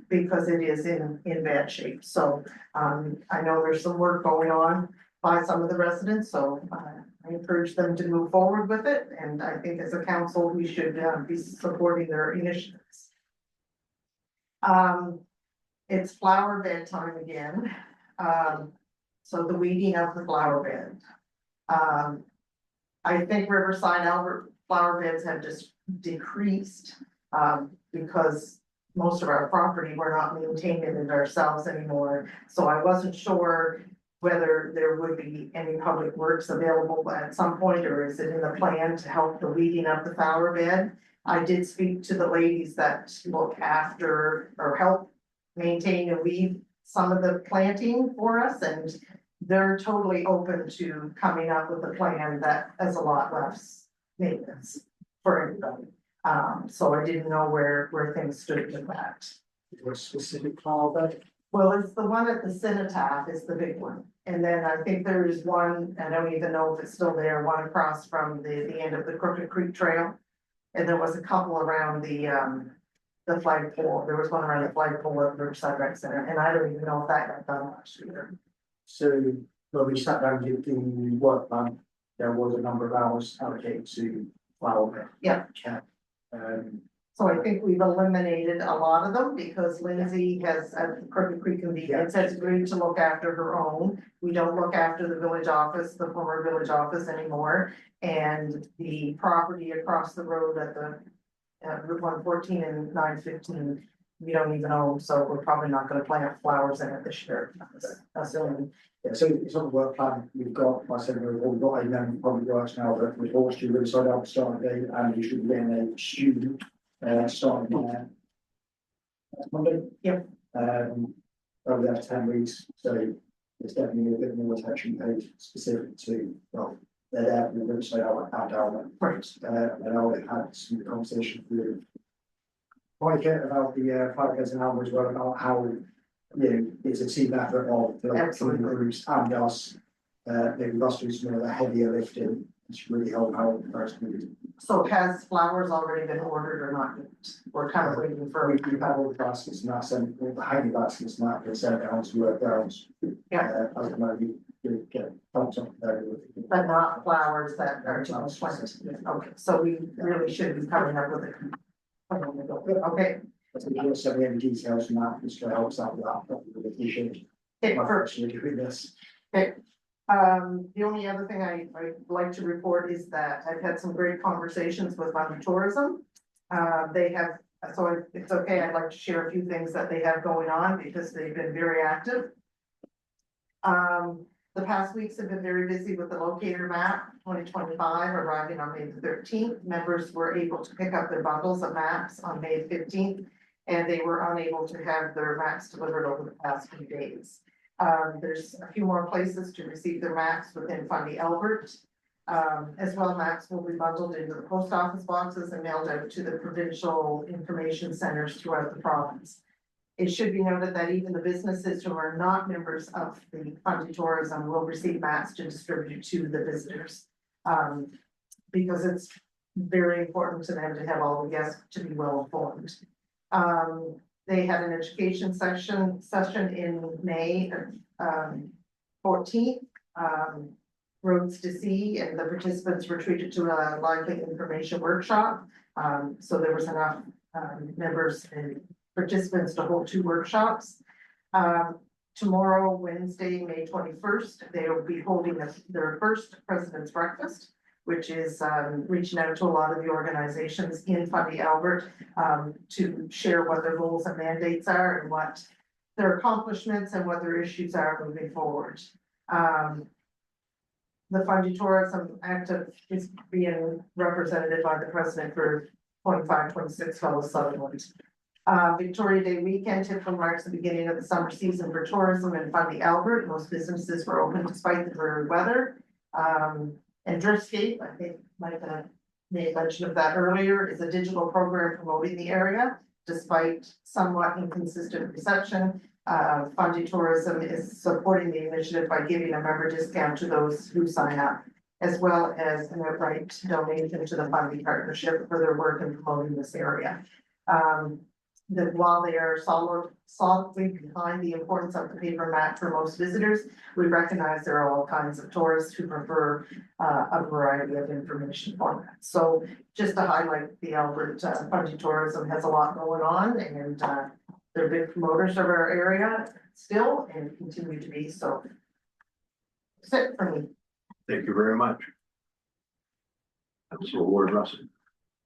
because it is in bad shape. So I know there's some work going on by some of the residents, so I encourage them to move forward with it, and I think as a council, we should be supporting their initiatives. It's flower bed time again, so the weeding of the flower bed. I think Riverside Albert flower beds have just decreased because most of our property, we're not maintaining it ourselves anymore, so I wasn't sure whether there would be any public works available at some point, or is it in the plan to help the weeding of the flower bed? I did speak to the ladies that look after or help maintain and weed some of the planting for us, and they're totally open to coming up with a plan that has a lot less maintenance for everybody. So I didn't know where things stood with that. What specific file that? Well, it's the one at the cenotaph is the big one. And then I think there is one, I don't even know if it's still there, one across from the end of the Crooked Creek Trail. And there was a couple around the flagpole. There was one around the flagpole at Riverside Rec Center, and I don't even know if that got done last year. So when we sat down with the work plan, there was a number of hours allocated to flower. Yeah. So I think we've eliminated a lot of them because Lindsay has, at Crooked Creek Convenience, has agreed to look after her own. We don't look after the village office, the former village office anymore. And the property across the road at the Route 114 and 915, we don't even own, so we're probably not gonna plant flowers in it this year. Assuming. Yeah, so it's on the work plan, we've got, I said, we've got a public works now that we've launched to really start out the start date, and we should be getting a student, starting there. Next Monday. Yep. Over the next 10 weeks, so it's definitely a bit more attention paid specific to, well, they're there, we're going to say our down. Right. And I already had some conversation with Mike about the Parkers and Albert as well, about how, you know, it's a team effort of the groups and us. Maybe us do some of the heavier lifting, it's really help out the first meeting. So has flowers already been ordered or not yet? We're kind of waiting for. We've had all the baskets and that sent, all the hanging baskets and that, been sent down to work grounds. Yeah. I don't know, you get thumbs up there with it. But not flowers that are to be planted. Okay, so we really should be coming up with it. Okay, But if you're sending any details from that, just to help us out with that, that would be appreciated. okay, My first. first year doing this. The only other thing I'd like to report is that I've had some great conversations with London Tourism. They have, so if it's okay, I'd like to share a few things that they have going on because they've been very active. The past weeks have been very busy with the locator map 2025 arriving on May the 13th. Members were able to pick up their bundles of maps on May 15th, and they were unable to have their maps delivered over the past few days. There's a few more places to receive their maps within Fundy Albert. As well, maps will be bundled into the post office boxes and mailed out to the provincial information centers throughout the province. It should be noted that even the businesses who are not members of the Fundy Tourism will receive maps to distribute to the visitors. Because it's very important to them to have all the guests to be well informed. They had an education session in May 14th. Roads to See, and the participants were treated to a lively information workshop. So there was enough members and participants to hold 2 workshops. Tomorrow, Wednesday, May 21st, they will be holding their first President's Breakfast, which is reaching out to a lot of the organizations in Fundy Albert to share what their goals and mandates are and what their accomplishments and what their issues are moving forward. The Fundy Tourism Active is being represented by the president for 25-26 Fellows Sutherland. Victoria Day weekend typically marks the beginning of the summer season for tourism in Fundy Albert. Most businesses were open despite the dreary weather. And Driftscape, I think Mike made mention of that earlier, is a digital program promoting the area. Despite somewhat inconsistent reception, Fundy Tourism is supporting the initiative by giving a member discount to those who sign up, as well as an outright donation to the Fundy Partnership for their work in promoting this area. That while they are solidly behind the importance of the paper map for most visitors, we recognize there are all kinds of tourists who prefer a variety of information formats. So just to highlight, the Albert Fundy Tourism has a lot going on, and they're big promoters of our area still and continue to be, so. That's it for me. Thank you very much. Councilor Ward Russell.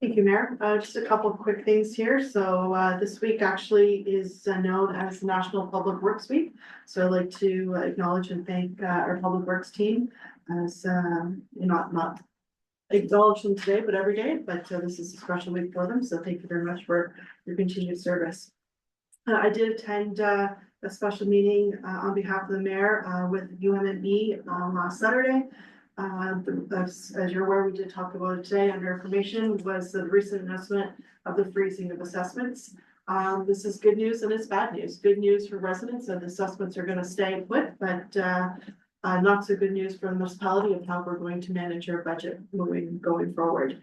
Thank you, Mayor. Just a couple of quick things here. So this week actually is known as National Public Works Week. So I'd like to acknowledge and thank our Public Works team as not acknowledge them today, but every day. But this is a special week for them. So thank you very much for your continued service. I did attend a special meeting on behalf of the mayor with UMNB last Saturday. As you're aware, we did talk about it today under information was the recent announcement of the freezing of assessments. This is good news and it's bad news. Good news for residents that the assessments are gonna stay put, but not so good news for the municipality of how we're going to manage our budget going forward.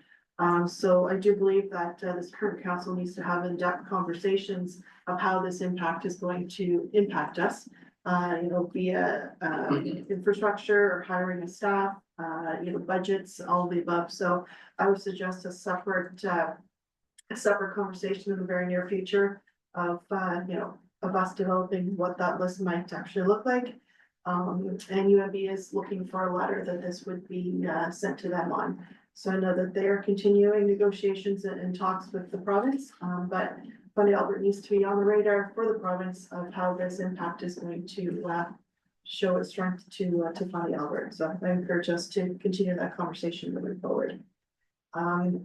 So I do believe that this current council needs to have in-depth conversations of how this impact is going to impact us. Via infrastructure or hiring of staff, budgets, all of the above. So I would suggest a separate conversation in the very near future of us developing what that list might actually look like. And UMB is looking for a letter that this would be sent to them on. So I know that they are continuing negotiations and talks with the province, but Fundy Albert needs to be on the radar for the province of how this impact is going to show its strength to Fundy Albert. So I encourage us to continue that conversation moving forward.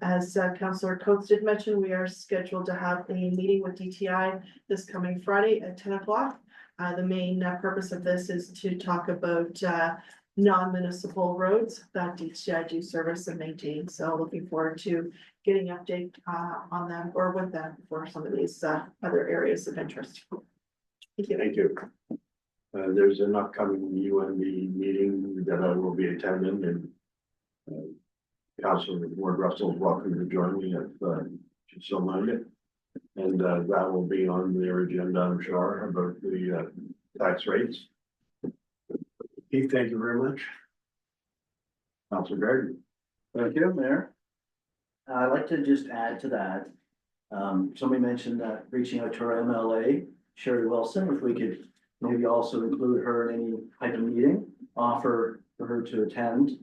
As Councillor Coates did mention, we are scheduled to have a meeting with DTI this coming Friday at 10 o'clock. The main purpose of this is to talk about non-municipal roads that DTI do service and maintain. So looking forward to getting update on them or with them for some of these other areas of interest. Thank you. Thank you. There's an upcoming UMB meeting that I will be attending, and Councilor Ward Russell is welcome to join me if she's so minded. And that will be on their agenda, I'm sure, about the tax rates. Keith, thank you very much. Councilor Garden. Thank you, Mayor. I'd like to just add to that. Somebody mentioned that reaching out to our MLA, Sherry Wilson, if we could maybe also include her in any type of meeting, offer for her to attend.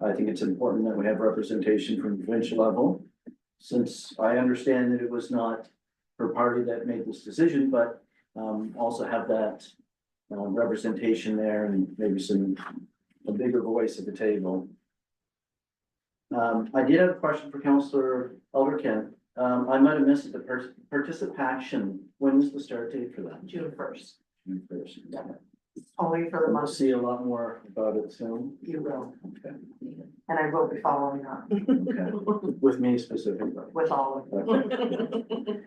I think it's important that we have representation from the provincial level, since I understand that it was not her party that made this decision, but also have that representation there and maybe a bigger voice at the table. I did have a question for Councillor Elderkin. I might have missed the participation. When is the start date for that? June 1st, June 1st. only for the We'll month, see a lot more about it soon. you will, Okay. and I will be following up Okay. With me specifically. with all of them.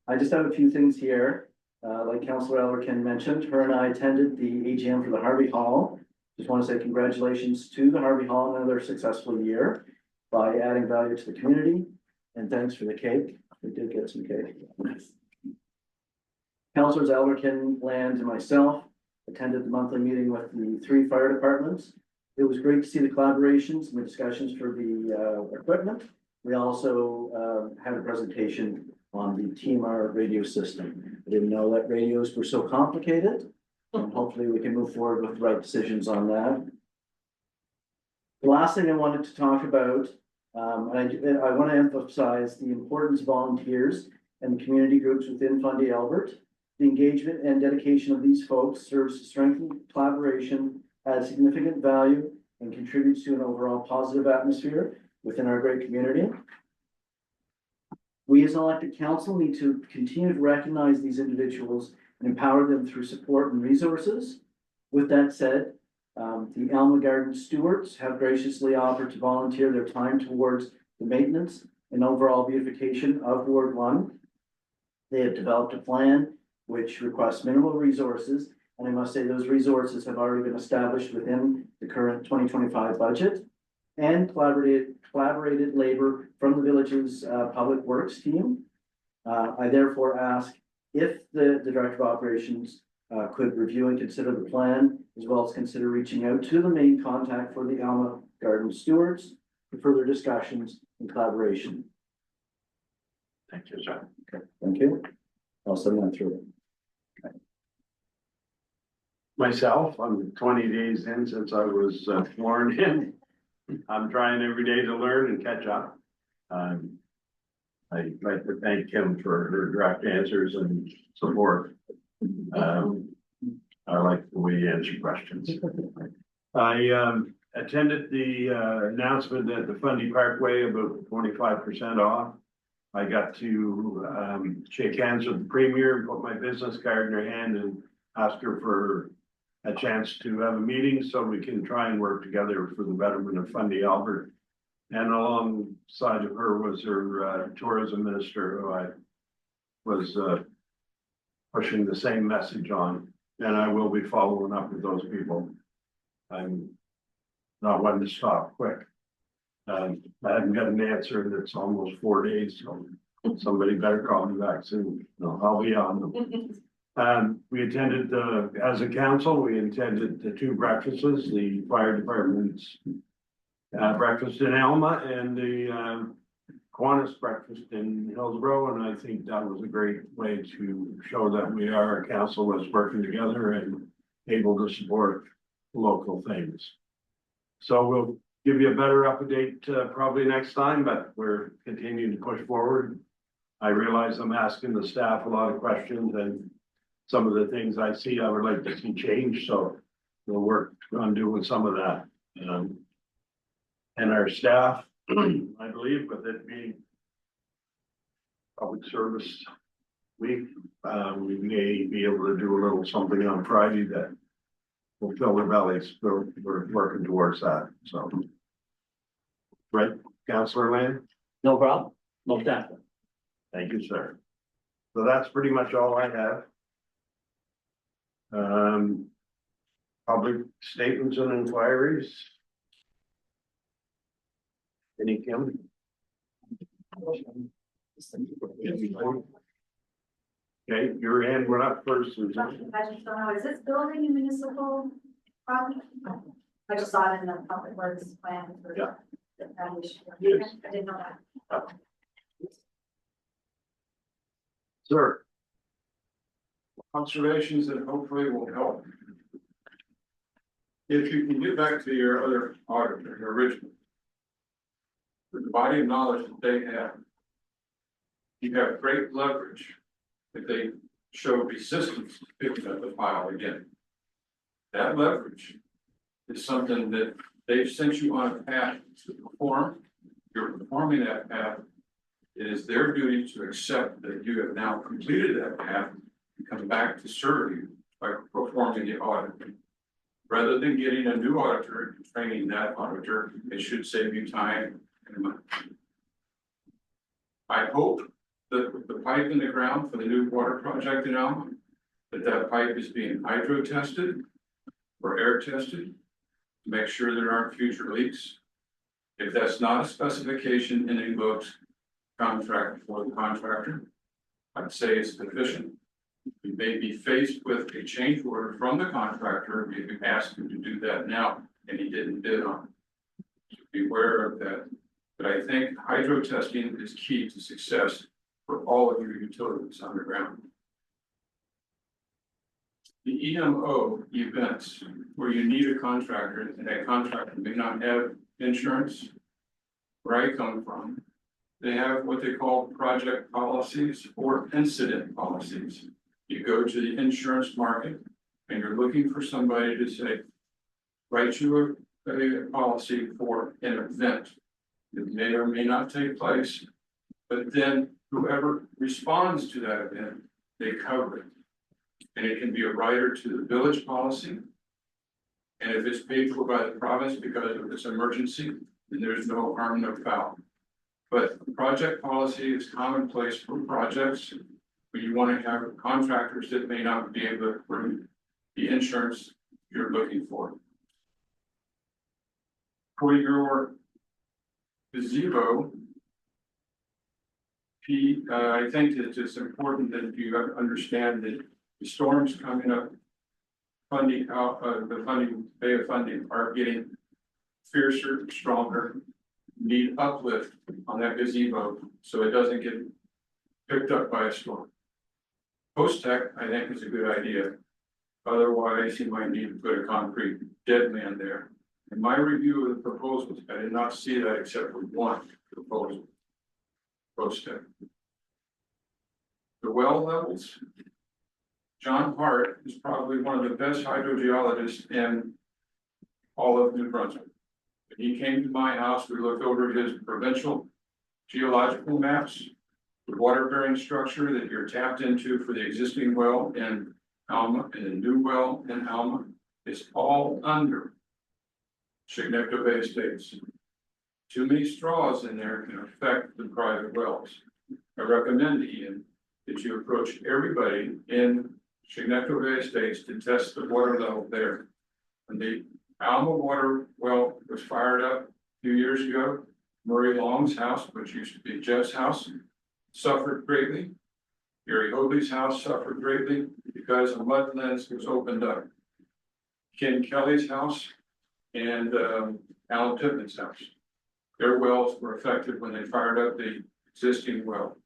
I just have a few things here. Like Councillor Elderkin mentioned, her and I attended the AGM for the Harvey Hall. Just want to say congratulations to the Harvey Hall on another successful year by adding value to the community. And thanks for the cake. We did get some cake. Councillors Elderkin, Land, and myself attended the monthly meeting with the 3 fire departments. It was great to see the collaborations and the discussions for the equipment. We also had a presentation on the TMR radio system. I didn't know that radios were so complicated, and hopefully we can move forward with the right decisions on that. The last thing I wanted to talk about, I want to emphasize the importance of volunteers and the community groups within Fundy Albert. The engagement and dedication of these folks serves to strengthen collaboration, adds significant value, and contributes to an overall positive atmosphere within our great community. We as elected council need to continue to recognize these individuals and empower them through support and resources. With that said, the Alma Garden stewards have graciously offered to volunteer their time towards the maintenance and overall beautification of Ward 1. They have developed a plan which requests minimal resources, and I must say those resources have already been established within the current 2025 budget, and collaborated labor from the village's public works team. I therefore ask if the Director of Operations could review and consider the plan, as well as consider reaching out to the main contact for the Alma Garden stewards for further discussions and collaboration. Thank you, sir. Okay, thank you. I'll send that through. Myself, I'm 20 days in since I was sworn in. I'm trying every day to learn and catch up. I'd like to thank Kim for her direct answers and support. I like the way you answer questions. I attended the announcement at the Fundy Parkway about 25% off. I got to shake hands with the premier, put my business card in her hand and ask her for a chance to have a meeting so we can try and work together for the betterment of Fundy Albert. And alongside of her was her tourism minister, who I was pushing the same message on, and I will be following up with those people. I'm not one to stop quick. I haven't got an answer, and it's almost 4 days, so somebody better call me back soon. No, I'll be on them. We attended, as a council, we attended the 2 breakfasts, the fire department's breakfast in Alma and the Kiwanis breakfast in Hillsborough, and I think that was a great way to show that we are a council that's working together and able to support local things. So we'll give you a better update probably next time, but we're continuing to push forward. I realize I'm asking the staff a lot of questions, and some of the things I see, I would like to see change, so we'll work on doing some of that. And our staff, I believe, with it being public service week, we may be able to do a little something on Friday that will fill their bellies. We're working towards that, so. Right, Councillor Land? No problem, most definitely. Thank you, sir. So that's pretty much all I have. Public statements and inquiries. Any, Kim? Okay, your hand went up first, Susan. I just don't know, is this building a municipal property? I just saw it in the public works plan for Yeah. the foundation. Yes. I didn't know that. Sir, Observations that hopefully will help. If you can get back to your other auditor, your original. With the body of knowledge that they have. You have great leverage if they show resistance to picking up the file again. That leverage is something that they've sent you on a path to perform. You're performing that path. It is their duty to accept that you have now completed that path and come back to serve you by performing the audit. Rather than getting a new auditor and training that auditor, it should save you time and money. I hope that the pipe in the ground for the new water project in Alma, that pipe is being hydro tested or air tested to make sure there aren't future leaks. If that's not a specification in a books contract for the contractor, I'd say it's sufficient. You may be faced with a change order from the contractor if you ask him to do that now and he didn't bid on it. So beware of that. But I think hydro testing is key to success for all of your utilities underground. The EMO events where you need a contractor and that contractor may not have insurance, where I come from, they have what they call project policies or incident policies. You go to the insurance market and you're looking for somebody to say, write you a policy for an event. It may or may not take place, but then whoever responds to that event, they cover it. And it can be a rider to the village policy. And if it's paid for by the province because of this emergency, then there's no harm, no foul. But project policy is commonplace for projects. But you want to have contractors that may not be able to bring the insurance you're looking for. For your gazebo, I think that it's important that you understand that the storms coming up, funding out, the funding, Bay of Funding are getting fiercer, stronger, need uplift on that gazebo so it doesn't get picked up by a storm. Post-tech, I think, is a good idea. Otherwise, you might need to put a concrete dead man there. In my review of the proposals, I did not see that except for one proposal. Post-tech. The well levels. John Hart is probably one of the best hydrogeologists in all of New Brunswick. When he came to my house, we looked over his provincial geological maps. The water bearing structure that you're tapped into for the existing well in Alma and the new well in Alma is all under Chignecto Bay Estates. Too many straws in there can affect the private wells. I recommend, Ian, that you approach everybody in Chignecto Bay Estates to test the water level there. When the Alma water well was fired up a few years ago, Murray Long's house, which used to be Jeff's house, suffered greatly. Gary Hoadley's house suffered greatly because a mud lens was opened up. Ken Kelly's house and Alan Pittman's house. Their wells were affected when they fired up the existing well.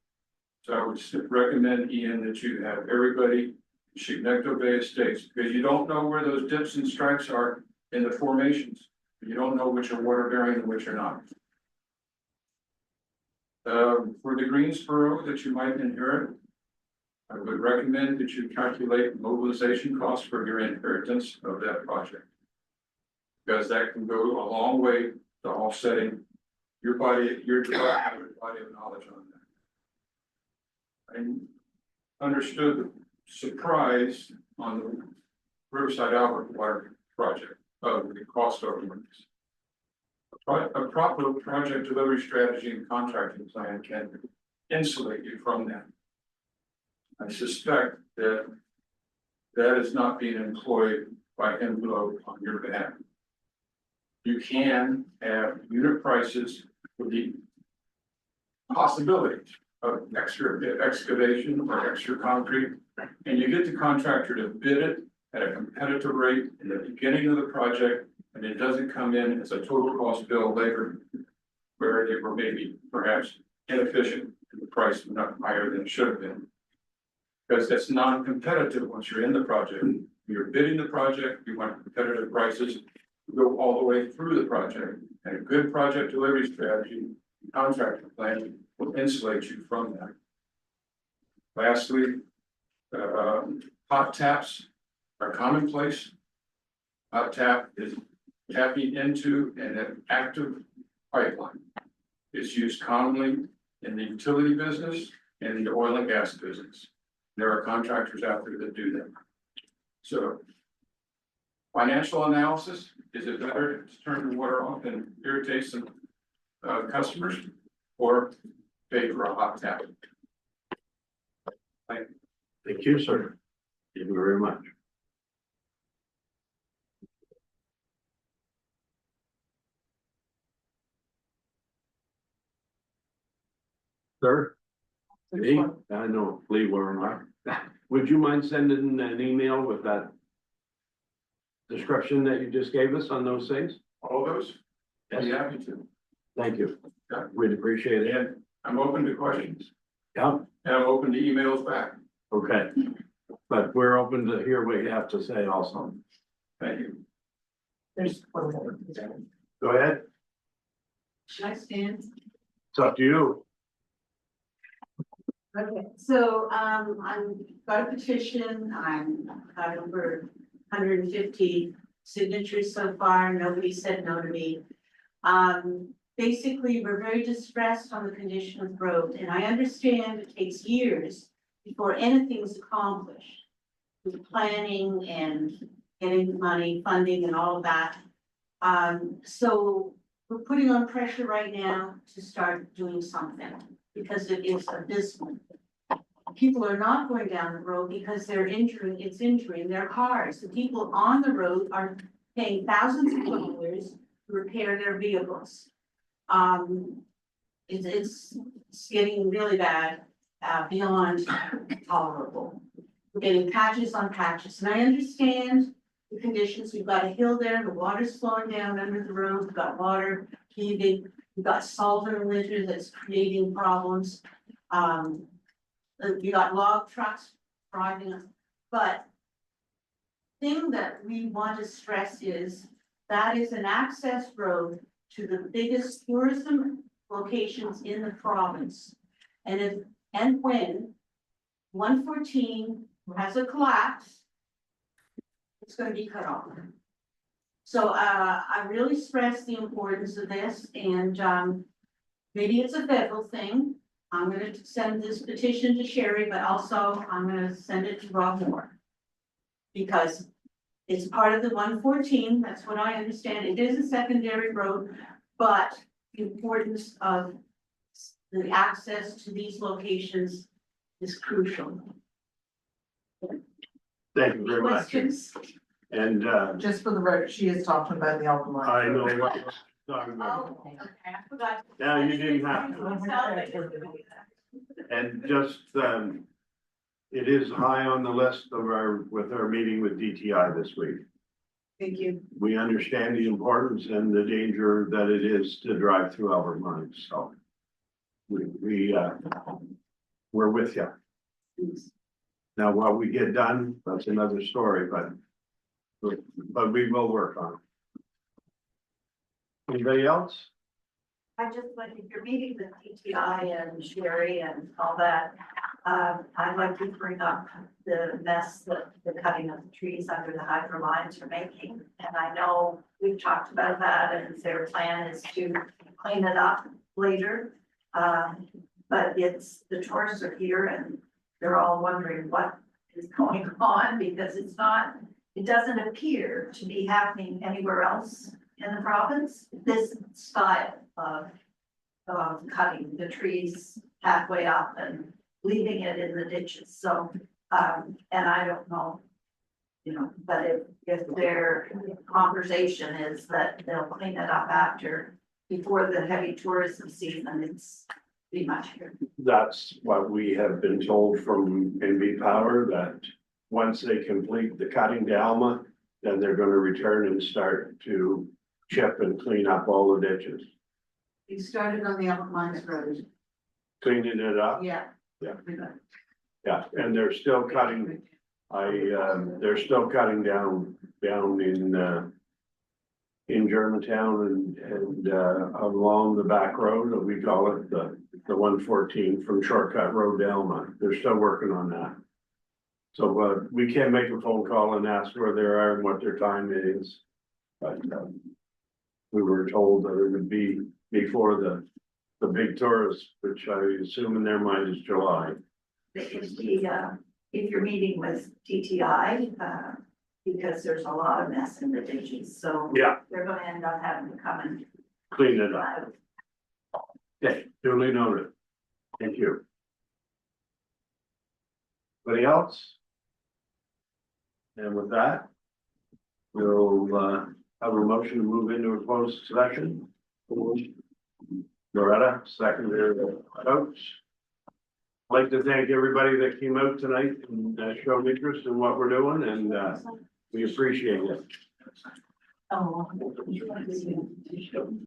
So I would recommend, Ian, that you have everybody in Chignecto Bay Estates, because you don't know where those dips and strikes are in the formations. You don't know which are water bearing and which are not. For the Greensboro that you might inherit, I would recommend that you calculate mobilization costs for your inheritance of that project. Because that can go a long way to offsetting your body of knowledge on that. I understood the surprise on the Riverside Albert Water project of the cost overruns. A proper project delivery strategy and contracting plan can insulate you from that. I suspect that that is not being employed by Envelope on your behalf. You can have unit prices for the possibilities of extra excavation or extra concrete, and you get the contractor to bid it at a competitive rate in the beginning of the project, and it doesn't come in as a total cost bill later, where they were maybe perhaps inefficient and the price was not higher than it should have been. Because that's non-competitive once you're in the project. You're bidding the project, you want competitive prices, you go all the way through the project, and a good project delivery strategy, contracting plan will insulate you from that. Lastly, hot taps are commonplace. Hot tap is tapping into an active pipeline. It's used commonly in the utility business and the oil and gas business. There are contractors out there that do that. So financial analysis, is it better to turn the water off and irritate some customers or pay for a hot tap? Thank you, sir. Thank you very much. Sir? Me? I know, Lee Warren. Would you mind sending an email with that description that you just gave us on those things? All those? Yes. Be happy to. Thank you. Yeah. We'd appreciate it. And I'm open to questions. Yeah, And I'm open to emails back. okay. But we're open to hear what you have to say also. Thank you. There's one more. Go ahead. Should I stand? It's up to you. Okay, so, I'm got a petition, got over 150 signatures so far, nobody said no to me. Basically, we're very distressed on the condition of the road, and I understand it takes years before anything's accomplished. With planning and getting money, funding and all of that. So we're putting on pressure right now to start doing something, because it is abysmal. People are not going down the road because it's injuring their cars. The people on the road are paying thousands of dollars to repair their vehicles. It's getting really bad, beyond tolerable. We're getting patches on patches, and I understand the conditions. We've got a hill there, the water's flowing down under the road, we've got water heaving, we've got solvent litter that's creating problems. You got log trucks driving, but thing that we want to stress is that is an access road to the biggest tourism locations in the province. And when 114 has a collapse, it's going to be cut off. So I really stress the importance of this, and maybe it's a federal thing. I'm gonna send this petition to Sherry, but also I'm gonna send it to Rob Moore. Because it's part of the 114, that's what I understand, it is a secondary road, but the importance of the access to these locations is crucial. Thank you very much. Questions? And, Just for the record, she is talking about the alkaline. I know what you're talking about. Oh, okay, I forgot. Now, you didn't have to. And just, it is high on the list of with our meeting with DTI this week. Thank you. We understand the importance and the danger that it is to drive through Albert Mines, so. We're with you. Now, what we get done, that's another story, but we will work on it. Anybody else? I just, like, if you're meeting with TTI and Sherry and all that, I'd like to bring up the mess that the cutting of the trees under the hydro lines are making. And I know we've talked about that and their plan is to clean it up later. But the tourists are here and they're all wondering what is going on because it doesn't appear to be happening anywhere else in the province, this style of cutting the trees halfway up and leaving it in the ditches, so, and I don't know. But if their conversation is that they'll clean it up before the heavy tourism season, it's pretty much here. That's what we have been told from NB Power, that once they complete the cutting to Alma, then they're gonna return and start to chip and clean up all the ditches. You started on the Albert Mines Road. Cleaning it up, Yeah. yeah, and they're still cutting, they're still cutting down in Germantown and along the back road, we call it the 114 from Shortcut Road to Alma. They're still working on that. So, we can't make a phone call and ask where they are and what their time is. But, we were told that it would be before the big tourist, which I assume in their mind is July. If you're meeting with TTI, because there's a lot of mess in the ditches, so. Yeah. They're gonna end up having to come and. Clean it up. Okay, duly noted. Thank you. Anybody else? And with that, we'll have a motion to move into a closed session. Loretta, secondary votes. I'd like to thank everybody that came out tonight and showed interest in what we're doing, and we appreciate it. Oh.